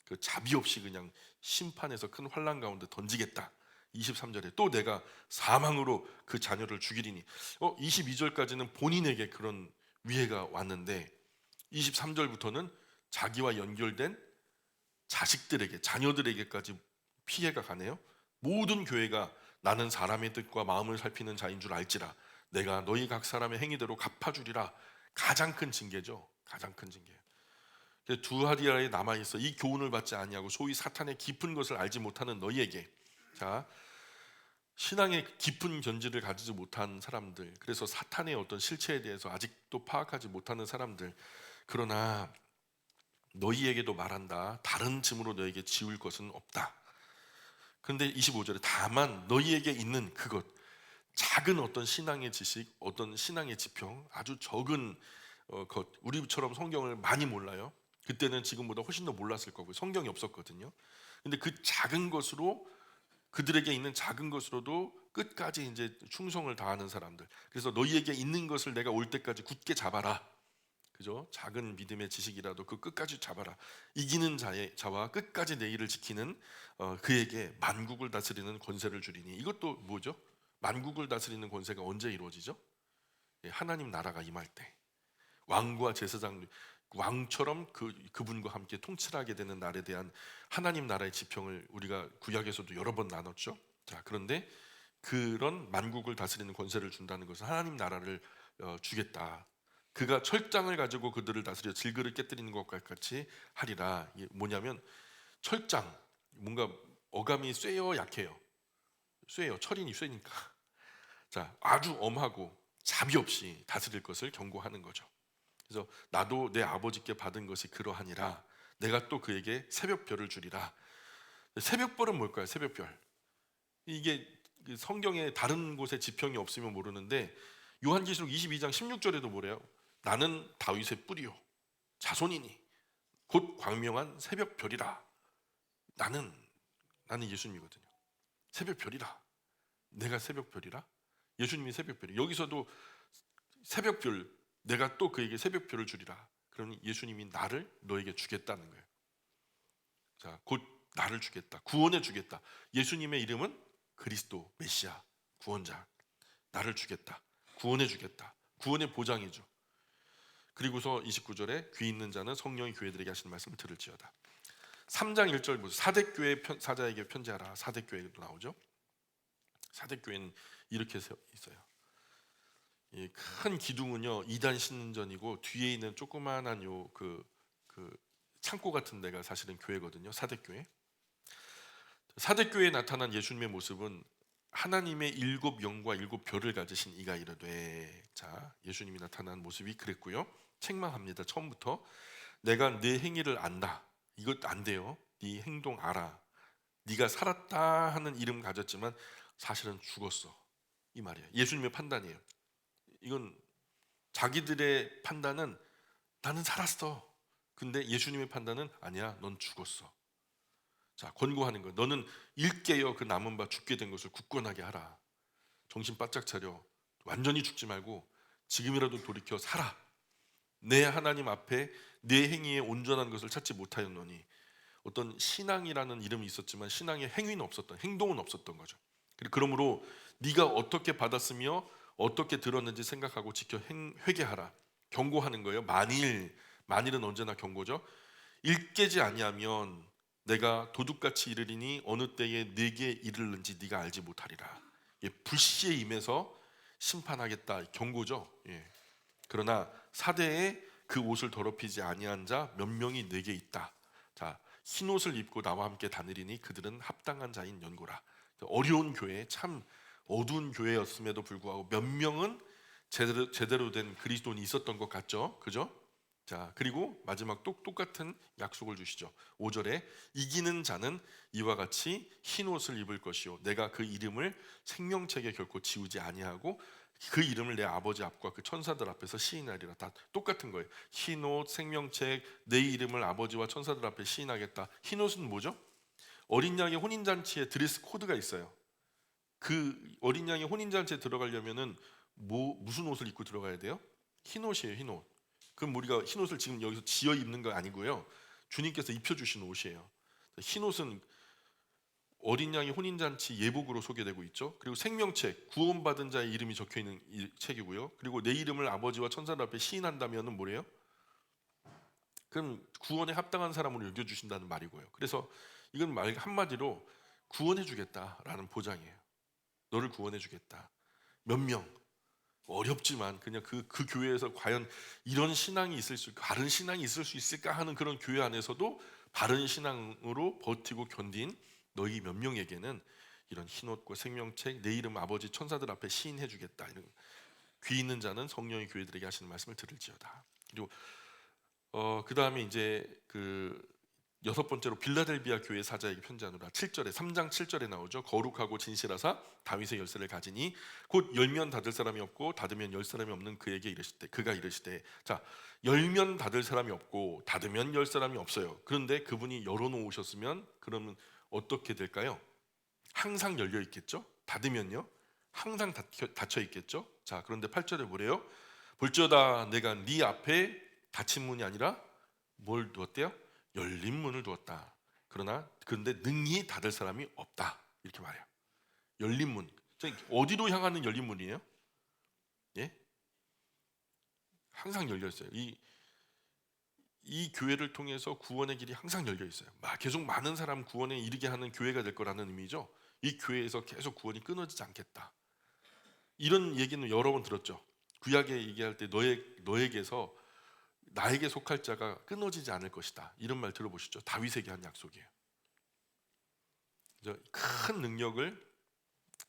그 자비 없이 그냥 심판에서 큰 환난 가운데 던지겠다. 23절에 또 내가 사망으로 그 자녀를 죽이리니 22절까지는 본인에게 그런 위해가 왔는데 23절부터는 자기와 연결된 자식들에게 자녀들에게까지 피해가 가네요. 모든 교회가 나는 사람의 뜻과 마음을 살피는 자인 줄 알지라 내가 너희 각 사람의 행위대로 갚아주리라. 가장 큰 징계죠. 가장 큰 징계. 두하디라에 남아있어 이 교훈을 받지 아니하고 소위 사탄의 깊은 것을 알지 못하는 너희에게 자 신앙의 깊은 견지를 가지지 못한 사람들 그래서 사탄의 어떤 실체에 대해서 아직도 파악하지 못하는 사람들 그러나 너희에게도 말한다. 다른 짐으로 너에게 지울 것은 없다. 그런데 25절에 다만 너희에게 있는 그것 작은 어떤 신앙의 지식 어떤 신앙의 지평 아주 적은 것 우리처럼 성경을 많이 몰라요. 그때는 지금보다 훨씬 더 몰랐을 거고요. 성경이 없었거든요. 근데 그 작은 것으로 그들에게 있는 작은 것으로도 끝까지 이제 충성을 다하는 사람들. 그래서 너희에게 있는 것을 내가 올 때까지 굳게 잡아라. 그죠? 작은 믿음의 지식이라도 그 끝까지 잡아라. 이기는 자와 끝까지 내 일을 지키는 그에게 만국을 다스리는 권세를 주리니. 이것도 뭐죠? 만국을 다스리는 권세가 언제 이루어지죠? 예, 하나님 나라가 임할 때. 왕과 제사장 왕처럼 그분과 함께 통치하게 되는 날에 대한 하나님 나라의 지평을 우리가 구약에서도 여러 번 나눴죠. 자, 그런데 그런 만국을 다스리는 권세를 준다는 것은 하나님 나라를 주겠다. 그가 철장을 가지고 그들을 다스려 질그를 깨뜨리는 것과 같이 하리라. 이게 뭐냐면 철장 뭔가 어감이 쇠요 약해요. 쇠요 철인이 쇠니까. 자, 아주 엄하고 자비 없이 다스릴 것을 경고하는 거죠. 그래서 나도 내 아버지께 받은 것이 그러하니라 내가 또 그에게 새벽별을 주리라. 새벽별은 뭘까요? 새벽별. 이게 성경에 다른 곳에 지평이 없으면 모르는데 요한계시록 22장 16절에도 뭐래요? 나는 다윗의 뿌리요 자손이니 곧 광명한 새벽별이라. 나는 예수님이거든요. 새벽별이라. 내가 새벽별이라. 예수님이 새벽별이. 여기서도 새벽별, 내가 또 그에게 새벽별을 주리라. 그러니 예수님이 나를 너에게 주겠다는 거예요. 자, 곧 나를 주겠다. 구원해 주겠다. 예수님의 이름은 그리스도, 메시아, 구원자. 나를 주겠다. 구원해 주겠다. 구원의 보장이죠. 그리고서 29절에 귀 있는 자는 성령이 교회들에게 하시는 말씀을 들을지어다. 3장 1절 보세요. 사대교회 사자에게 편지하라. 사대교회도 나오죠. 사대교회는 이렇게 있어요. 이 큰 기둥은요 이단 신전이고 뒤에 있는 조그마한 그 창고 같은 데가 사실은 교회거든요. 사대교회. 사대교회에 나타난 예수님의 모습은 하나님의 7영과 7별을 가지신 이가 이르되. 자, 예수님이 나타난 모습이 그랬고요. 책망합니다. 처음부터 내가 네 행위를 안다. 이것 안 돼요. 네 행동 알아. 네가 살았다 하는 이름 가졌지만 사실은 죽었어. 이 말이에요. 예수님의 판단이에요. 이건 자기들의 판단은 나는 살았어. 근데 예수님의 판단은 아니야. 넌 죽었어. 자, 권고하는 거예요. 너는 일깨어 그 남은 바 죽게 된 것을 굳건하게 하라. 정신 바짝 차려. 완전히 죽지 말고 지금이라도 돌이켜 살아. 내 하나님 앞에 내 행위에 온전한 것을 찾지 못하였노니. 어떤 신앙이라는 이름이 있었지만 신앙의 행위는 없었던, 행동은 없었던 거죠. 그러므로 네가 어떻게 받았으며 어떻게 들었는지 생각하고 지켜 회개하라. 경고하는 거예요. 만일은 언제나 경고죠. 일깨지 아니하면 내가 도둑같이 이르리니 어느 때에 네게 이르는지 네가 알지 못하리라. 불시에 임해서 심판하겠다. 경고죠. 그러나 사대에 그 옷을 더럽히지 아니한 자 몇 명이 내게 있다. 자, 흰 옷을 입고 나와 함께 다니리니 그들은 합당한 자인 연고라. 어려운 교회, 참 어두운 교회였음에도 불구하고 몇 명은 제대로 된 그리스도인이 있었던 것 같죠, 그죠? 자, 그리고 마지막 똑같은 약속을 주시죠. 5절에 이기는 자는 이와 같이 흰 옷을 입을 것이요 내가 그 이름을 생명책에 결코 지우지 아니하고 그 이름을 내 아버지 앞과 그 천사들 앞에서 시인하리라. 다 똑같은 거예요. 흰옷, 생명책, 내 이름을 아버지와 천사들 앞에 시인하겠다. 흰옷은 뭐죠? 어린 양의 혼인잔치에 드레스 코드가 있어요. 그 어린 양의 혼인잔치에 들어가려면은 무슨 옷을 입고 들어가야 돼요? 흰옷이에요. 흰옷. 그럼 우리가 흰옷을 지금 여기서 지어 입는 거 아니고요. 주님께서 입혀주신 옷이에요. 흰옷은 어린 양의 혼인잔치 예복으로 소개되고 있죠. 그리고 생명책, 구원받은 자의 이름이 적혀있는 이 책이고요. 그리고 내 이름을 아버지와 천사들 앞에 시인한다면 뭐래요? 그럼 구원에 합당한 사람으로 여겨주신다는 말이고요. 그래서 이건 말 한마디로 구원해주겠다라는 보장이에요. 너를 구원해주겠다. 몇 명, 어렵지만 그냥 그 교회에서 과연 이런 신앙이 있을 수, 바른 신앙이 있을 수 있을까 하는 그런 교회 안에서도 바른 신앙으로 버티고 견딘 너희 몇 명에게는 이런 흰옷과 생명책, 내 이름 아버지 천사들 앞에 시인해주겠다. 이런 귀 있는 자는 성령의 교회들에게 하시는 말씀을 들을지어다. 그리고 그 다음에 이제 그 여섯 번째로 빌라델비아 교회 사자에게 편지하노라. 7절에 3장 7절에 나오죠. 거룩하고 진실하사 다윗의 열쇠를 가지니 곧 열면 닫을 사람이 없고 닫으면 열 사람이 없는 그에게 이르시되 그가 이르시되. 자, 열면 닫을 사람이 없고 닫으면 열 사람이 없어요. 그런데 그분이 열어놓으셨으면 그러면 어떻게 될까요? 항상 열려 있겠죠. 닫으면요 항상 닫혀 있겠죠. 자, 그런데 8절에 뭐래요? 볼지어다 내가 네 앞에 닫힌 문이 아니라 뭘 두었대요? 열린 문을 두었다. 그런데 능히 닫을 사람이 없다. 이렇게 말해요. 열린 문. 어디로 향하는 열린 문이에요? 예? 항상 열려 있어요. 이 교회를 통해서 구원의 길이 항상 열려 있어요. 계속 많은 사람 구원에 이르게 하는 교회가 될 거라는 의미죠. 이 교회에서 계속 구원이 끊어지지 않겠다. 이런 얘기는 여러 번 들었죠. 구약에 얘기할 때 너에게서 나에게 속할 자가 끊어지지 않을 것이다. 이런 말 들어보시죠. 다윗에게 한 약속이에요. 큰 능력을,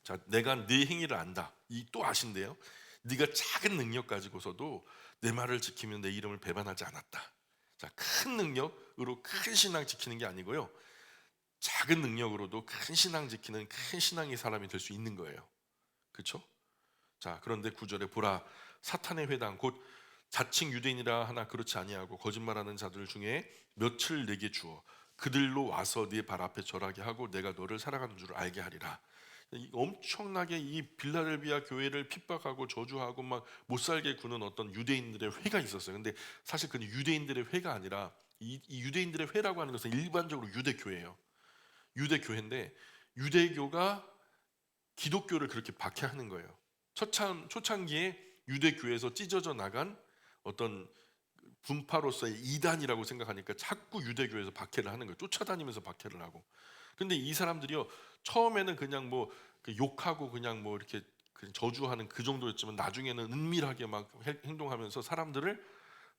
자, 내가 네 행위를 안다. 이 또 아신대요. 네가 작은 능력 가지고서도 내 말을 지키면 내 이름을 배반하지 않았다. 자, 큰 능력으로 큰 신앙 지키는 게 아니고요. 작은 능력으로도 큰 신앙 지키는 큰 신앙의 사람이 될 수 있는 거예요. 그렇죠? 자, 그런데 9절에 보라 사탄의 회당 곧 자칭 유대인이라 하나 그렇지 아니하고 거짓말하는 자들 중에 며칠 내게 주어 그들로 와서 네 발 앞에 절하게 하고 내가 너를 사랑하는 줄 알게 하리라. 엄청나게 이 빌라델비아 교회를 핍박하고 저주하고 막 못 살게 구는 어떤 유대인들의 회가 있었어요. 근데 사실 그 유대인들의 회가 아니라 이 유대인들의 회라고 하는 것은 일반적으로 유대교회예요. 유대교회인데 유대교가 기독교를 그렇게 박해하는 거예요. 초창기에 유대교회에서 찢어져 나간 어떤 분파로서의 이단이라고 생각하니까 자꾸 유대교회에서 박해를 하는 거예요. 쫓아다니면서 박해를 하고. 근데 이 사람들이요, 처음에는 그냥 뭐 욕하고 그냥 뭐 이렇게 저주하는 그 정도였지만 나중에는 은밀하게 막 행동하면서 사람들을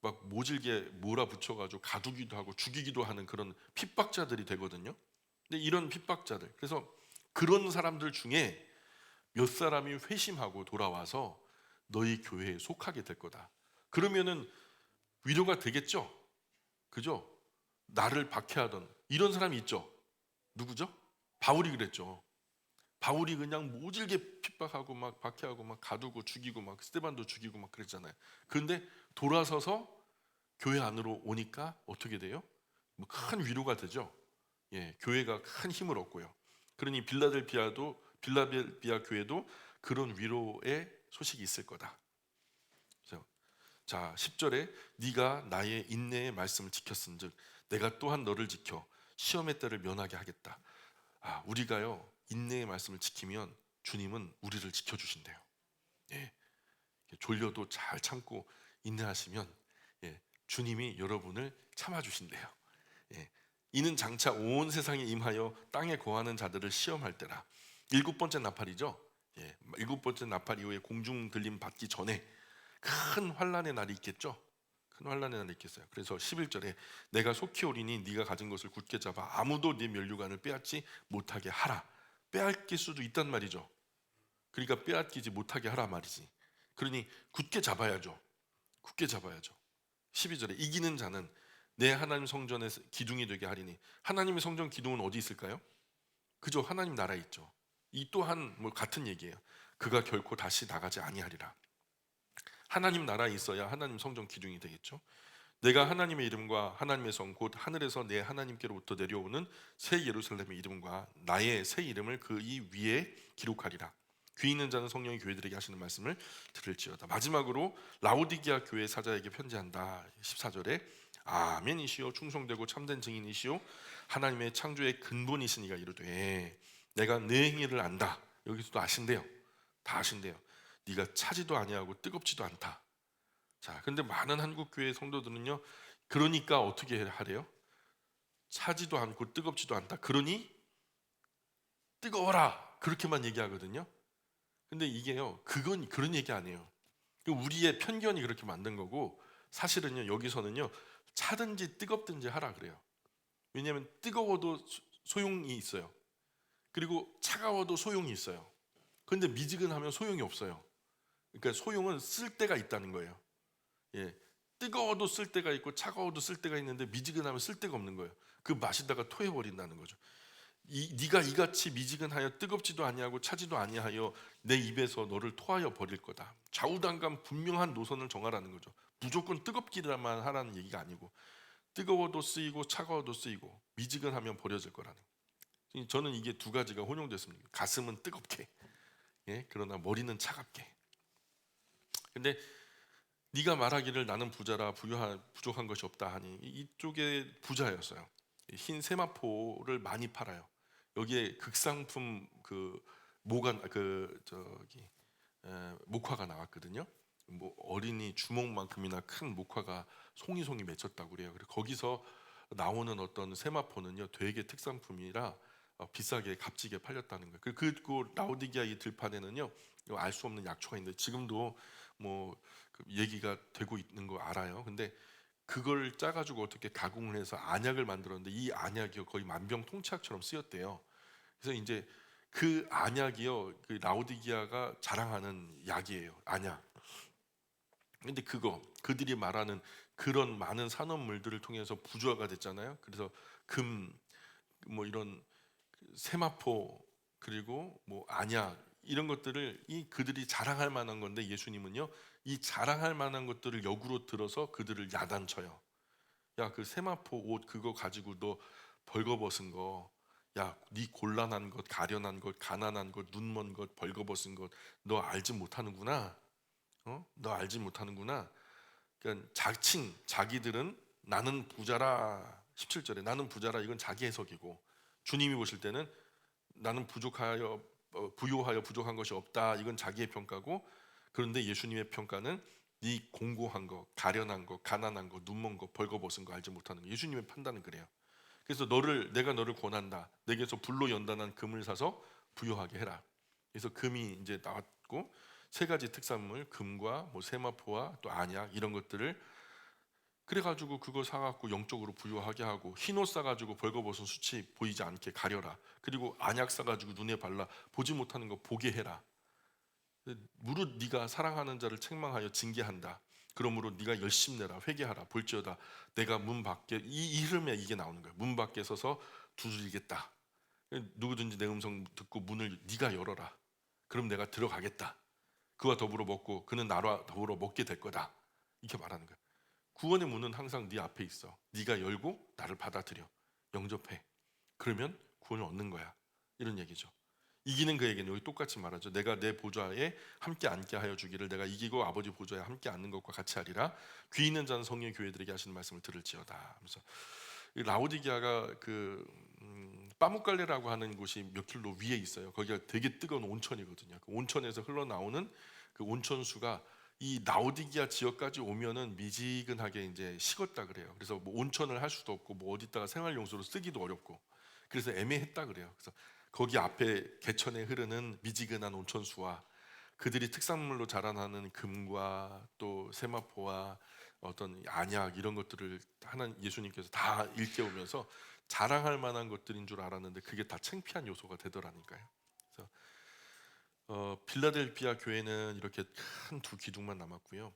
막 모질게 몰아붙여가지고 가두기도 하고 죽이기도 하는 그런 핍박자들이 되거든요. 근데 이런 핍박자들, 그래서 그런 사람들 중에 몇 사람이 회심하고 돌아와서 너희 교회에 속하게 될 거다. 그러면은 위로가 되겠죠? 그죠? 나를 박해하던 이런 사람이 있죠? 누구죠? 바울이 그랬죠. 바울이 그냥 모질게 핍박하고 막 박해하고 막 가두고 죽이고 막 스데반도 죽이고 막 그랬잖아요. 그런데 돌아서서 교회 안으로 오니까 어떻게 돼요? 뭐 큰 위로가 되죠. 예, 교회가 큰 힘을 얻고요. 그러니 빌라델비아 교회도 그런 위로의 소식이 있을 거다. 그래서 자, 10절에 네가 나의 인내의 말씀을 지켰은즉 내가 또한 너를 지켜 시험의 때를 면하게 하겠다. 아, 우리가요 인내의 말씀을 지키면 주님은 우리를 지켜주신대요. 예, 졸려도 잘 참고 인내하시면 예, 주님이 여러분을 참아주신대요. 예, 이는 장차 온 세상에 임하여 땅에 거하는 자들을 시험할 때라. 일곱 번째 나팔이죠. 예, 일곱 번째 나팔 이후에 공중 들림 받기 전에 큰 환란의 날이 있겠죠. 큰 환란의 날이 있겠어요. 그래서 11절에 내가 속히 오리니 네가 가진 것을 굳게 잡아 아무도 네 면류관을 빼앗지 못하게 하라. 빼앗길 수도 있단 말이죠. 그러니까 빼앗기지 못하게 하라 말이지. 그러니 굳게 잡아야죠. 굳게 잡아야죠. 12절에 이기는 자는 내 하나님 성전의 기둥이 되게 하리니. 하나님의 성전 기둥은 어디 있을까요? 그저 하나님 나라에 있죠. 이 또한 뭐 같은 얘기예요. 그가 결코 다시 나가지 아니하리라. 하나님 나라에 있어야 하나님 성전 기둥이 되겠죠. 내가 하나님의 이름과 하나님의 성 곧 하늘에서 내 하나님께로부터 내려오는 새 예루살렘의 이름과 나의 새 이름을 그 이 위에 기록하리라. 귀 있는 자는 성령이 교회들에게 하시는 말씀을 들을지어다. 마지막으로 라오디게아 교회 사자에게 편지한다. 14절에 아멘이시오 충성되고 참된 증인이시오 하나님의 창조의 근본이시니가 이르되 내가 내 행위를 안다. 여기서도 아신대요. 다 아신대요. 네가 차지도 아니하고 뜨겁지도 않다. 자, 근데 많은 한국 교회 성도들은요, 그러니까 어떻게 하래요? 차지도 않고 뜨겁지도 않다. 그러니 뜨거워라. 그렇게만 얘기하거든요. 근데 이게요, 그건 그런 얘기 아니에요. 우리의 편견이 그렇게 만든 거고, 사실은요, 여기서는요, 차든지 뜨겁든지 하라 그래요. 왜냐하면 뜨거워도 소용이 있어요. 그리고 차가워도 소용이 있어요. 그런데 미지근하면 소용이 없어요. 그러니까 소용은 쓸 때가 있다는 거예요. 예, 뜨거워도 쓸 때가 있고 차가워도 쓸 때가 있는데 미지근하면 쓸 데가 없는 거예요. 그 마시다가 토해버린다는 거죠. 네가 이같이 미지근하여 뜨겁지도 아니하고 차지도 아니하여 내 입에서 너를 토하여 버릴 거다. 좌우당간 분명한 노선을 정하라는 거죠. 무조건 뜨겁기만 하라는 얘기가 아니고 뜨거워도 쓰이고 차가워도 쓰이고 미지근하면 버려질 거라는. 저는 이게 두 가지가 혼용됐습니다. 가슴은 뜨겁게, 예, 그러나 머리는 차갑게. 근데 네가 말하기를 나는 부자라 부족한 것이 없다 하니 이쪽에 부자였어요. 흰 세마포를 많이 팔아요. 여기에 극상품 그 모가 그 저기 목화가 나왔거든요. 뭐 어린이 주먹만큼이나 큰 목화가 송이송이 맺혔다고 그래요. 그리고 거기서 나오는 어떤 세마포는요, 되게 특산품이라 비싸게 값지게 팔렸다는 거예요. 그 라오디게아 이 들판에는요, 알 수 없는 약초가 있는데 지금도 뭐 얘기가 되고 있는 거 알아요. 근데 그걸 짜가지고 어떻게 가공을 해서 안약을 만들었는데 이 안약이 거의 만병통치약처럼 쓰였대요. 그래서 이제 그 안약이요, 그 라오디기아가 자랑하는 약이에요. 안약. 근데 그들이 말하는 그런 많은 산업물들을 통해서 부자가 됐잖아요. 그래서 금, 뭐 이런 세마포 그리고 뭐 안약 이런 것들을 그들이 자랑할 만한 건데 예수님은요 이 자랑할 만한 것들을 역으로 들어서 그들을 야단쳐요. 야, 그 세마포 옷 그거 가지고 너 벌거벗은 거, 야, 네 곤란한 것, 가련한 것, 가난한 것, 눈먼 것, 벌거벗은 것, 너 알지 못하는구나. 너 알지 못하는구나. 그러니까 자기들은 나는 부자라 17절에 나는 부자라 이건 자기 해석이고 주님이 보실 때는 나는 부요하여 부족한 것이 없다 이건 자기의 평가고 그런데 예수님의 평가는 네 공고한 거, 가련한 거, 가난한 거, 눈먼 거, 벌거벗은 거 알지 못하는 거 예수님의 판단은 그래요. 그래서 내가 너를 권한다. 내게서 불로 연단한 금을 사서 부요하게 해라. 그래서 금이 이제 나왔고 세 가지 특산물 금과 뭐 세마포와 또 안약 이런 것들을 그래가지고 그거 사갖고 영적으로 부유하게 하고 흰옷 사가지고 벌거벗은 수치 보이지 않게 가려라. 그리고 안약 사가지고 눈에 발라 보지 못하는 거 보게 해라. 무릇 네가 사랑하는 자를 책망하여 징계한다. 그러므로 네가 열심내라 회개하라 볼지어다 내가 문 밖에 이 흐름에 이게 나오는 거야. 문 밖에 서서 두드리겠다. 누구든지 내 음성 듣고 문을 네가 열어라. 그럼 내가 들어가겠다. 그와 더불어 먹고 그는 나와 더불어 먹게 될 거다. 이렇게 말하는 거야. 구원의 문은 항상 네 앞에 있어. 네가 열고 나를 받아들여 영접해. 그러면 구원을 얻는 거야. 이런 얘기죠. 이기는 그에게는 여기 똑같이 말하죠. 내가 내 보좌에 함께 앉게 하여 주기를 내가 이기고 아버지 보좌에 함께 앉는 것과 같이 하리라. 귀 있는 자는 성령의 교회들에게 하시는 말씀을 들을지어다. 하면서 이 라오디게아가 빠묵갈레라고 하는 곳이 몇 킬로 위에 있어요. 거기가 되게 뜨거운 온천이거든요. 그 온천에서 흘러나오는 그 온천수가 이 라오디게아 지역까지 오면은 미지근하게 이제 식었다 그래요. 그래서 뭐 온천을 할 수도 없고 뭐 어디다가 생활용수로 쓰기도 어렵고 그래서 애매했다 그래요. 그래서 거기 앞에 개천에 흐르는 미지근한 온천수와 그들이 특산물로 자라나는 금과 또 세마포와 어떤 안약 이런 것들을 예수님께서 다 일깨우면서 자랑할 만한 것들인 줄 알았는데 그게 다 창피한 요소가 되더라니까요. 그래서 빌라델피아 교회는 이렇게 큰 두 기둥만 남았고요.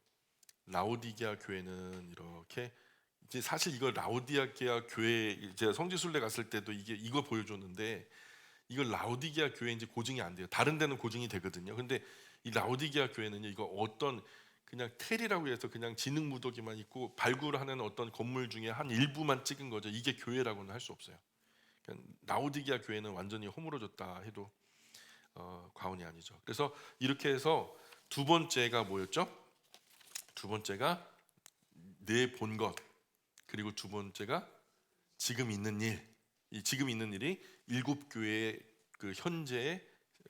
라오디게아 교회는 이렇게 이제 사실 이거 라오디게아 교회 제가 성지순례 갔을 때도 이거 보여줬는데 이걸 라오디게아 교회 이제 고증이 안 돼요. 다른 데는 고증이 되거든요. 근데 이 라오디게아 교회는요, 이거 어떤 그냥 텔이라고 해서 그냥 진흙 무더기만 있고 발굴하는 어떤 건물 중에 한 일부만 찍은 거죠. 이게 교회라고는 할 수 없어요. 그러니까 라오디게아 교회는 완전히 허물어졌다 해도 과언이 아니죠. 그래서 이렇게 해서 두 번째가 뭐였죠? 두 번째가 내 본 것, 그리고 두 번째가 지금 있는 일. 이 지금 있는 일이 일곱 교회의 그 현재의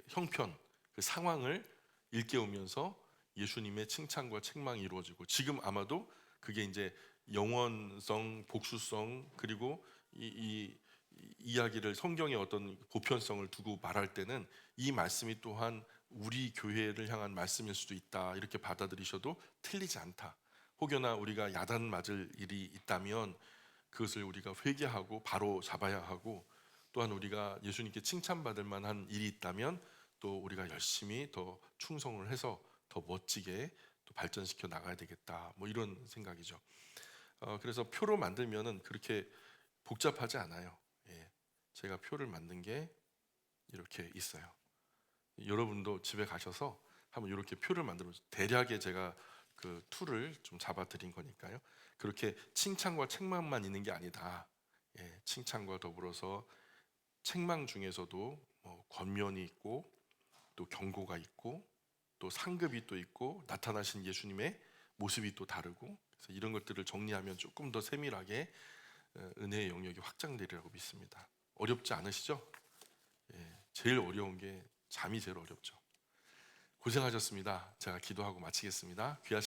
형편, 그 상황을 일깨우면서 예수님의 칭찬과 책망이 이루어지고 지금 아마도 그게 이제 영원성, 복수성 그리고 이 이야기를 성경의 어떤 보편성을 두고 말할 때는 이 말씀이 또한 우리 교회를 향한 말씀일 수도 있다 이렇게 받아들이셔도 틀리지 않다. 혹여나 우리가 야단 맞을 일이 있다면 그것을 우리가 회개하고 바로 잡아야 하고 또한 우리가 예수님께 칭찬받을 만한 일이 있다면 또 우리가 열심히 더 충성을 해서 더 멋지게 또 발전시켜 나가야 되겠다. 뭐 이런 생각이죠. 그래서 표로 만들면은 그렇게 복잡하지 않아요. 예, 제가 표를 만든 게 이렇게 있어요. 여러분도 집에 가셔서 한번 이렇게 표를 만들어 대략의 제가 그 툴을 좀 잡아드린 거니까요. 그렇게 칭찬과 책망만 있는 게 아니다. 예, 칭찬과 더불어서 책망 중에서도 뭐 권면이 있고 또 경고가 있고 또 상급이 또 있고 나타나신 예수님의 모습이 또 다르고 그래서 이런 것들을 정리하면 조금 더 세밀하게 은혜의 영역이 확장되리라고 믿습니다. 어렵지 않으시죠? 예, 제일 어려운 게 잠이 제일 어렵죠. 고생하셨습니다. 제가 기도하고 마치겠습니다. 귀하신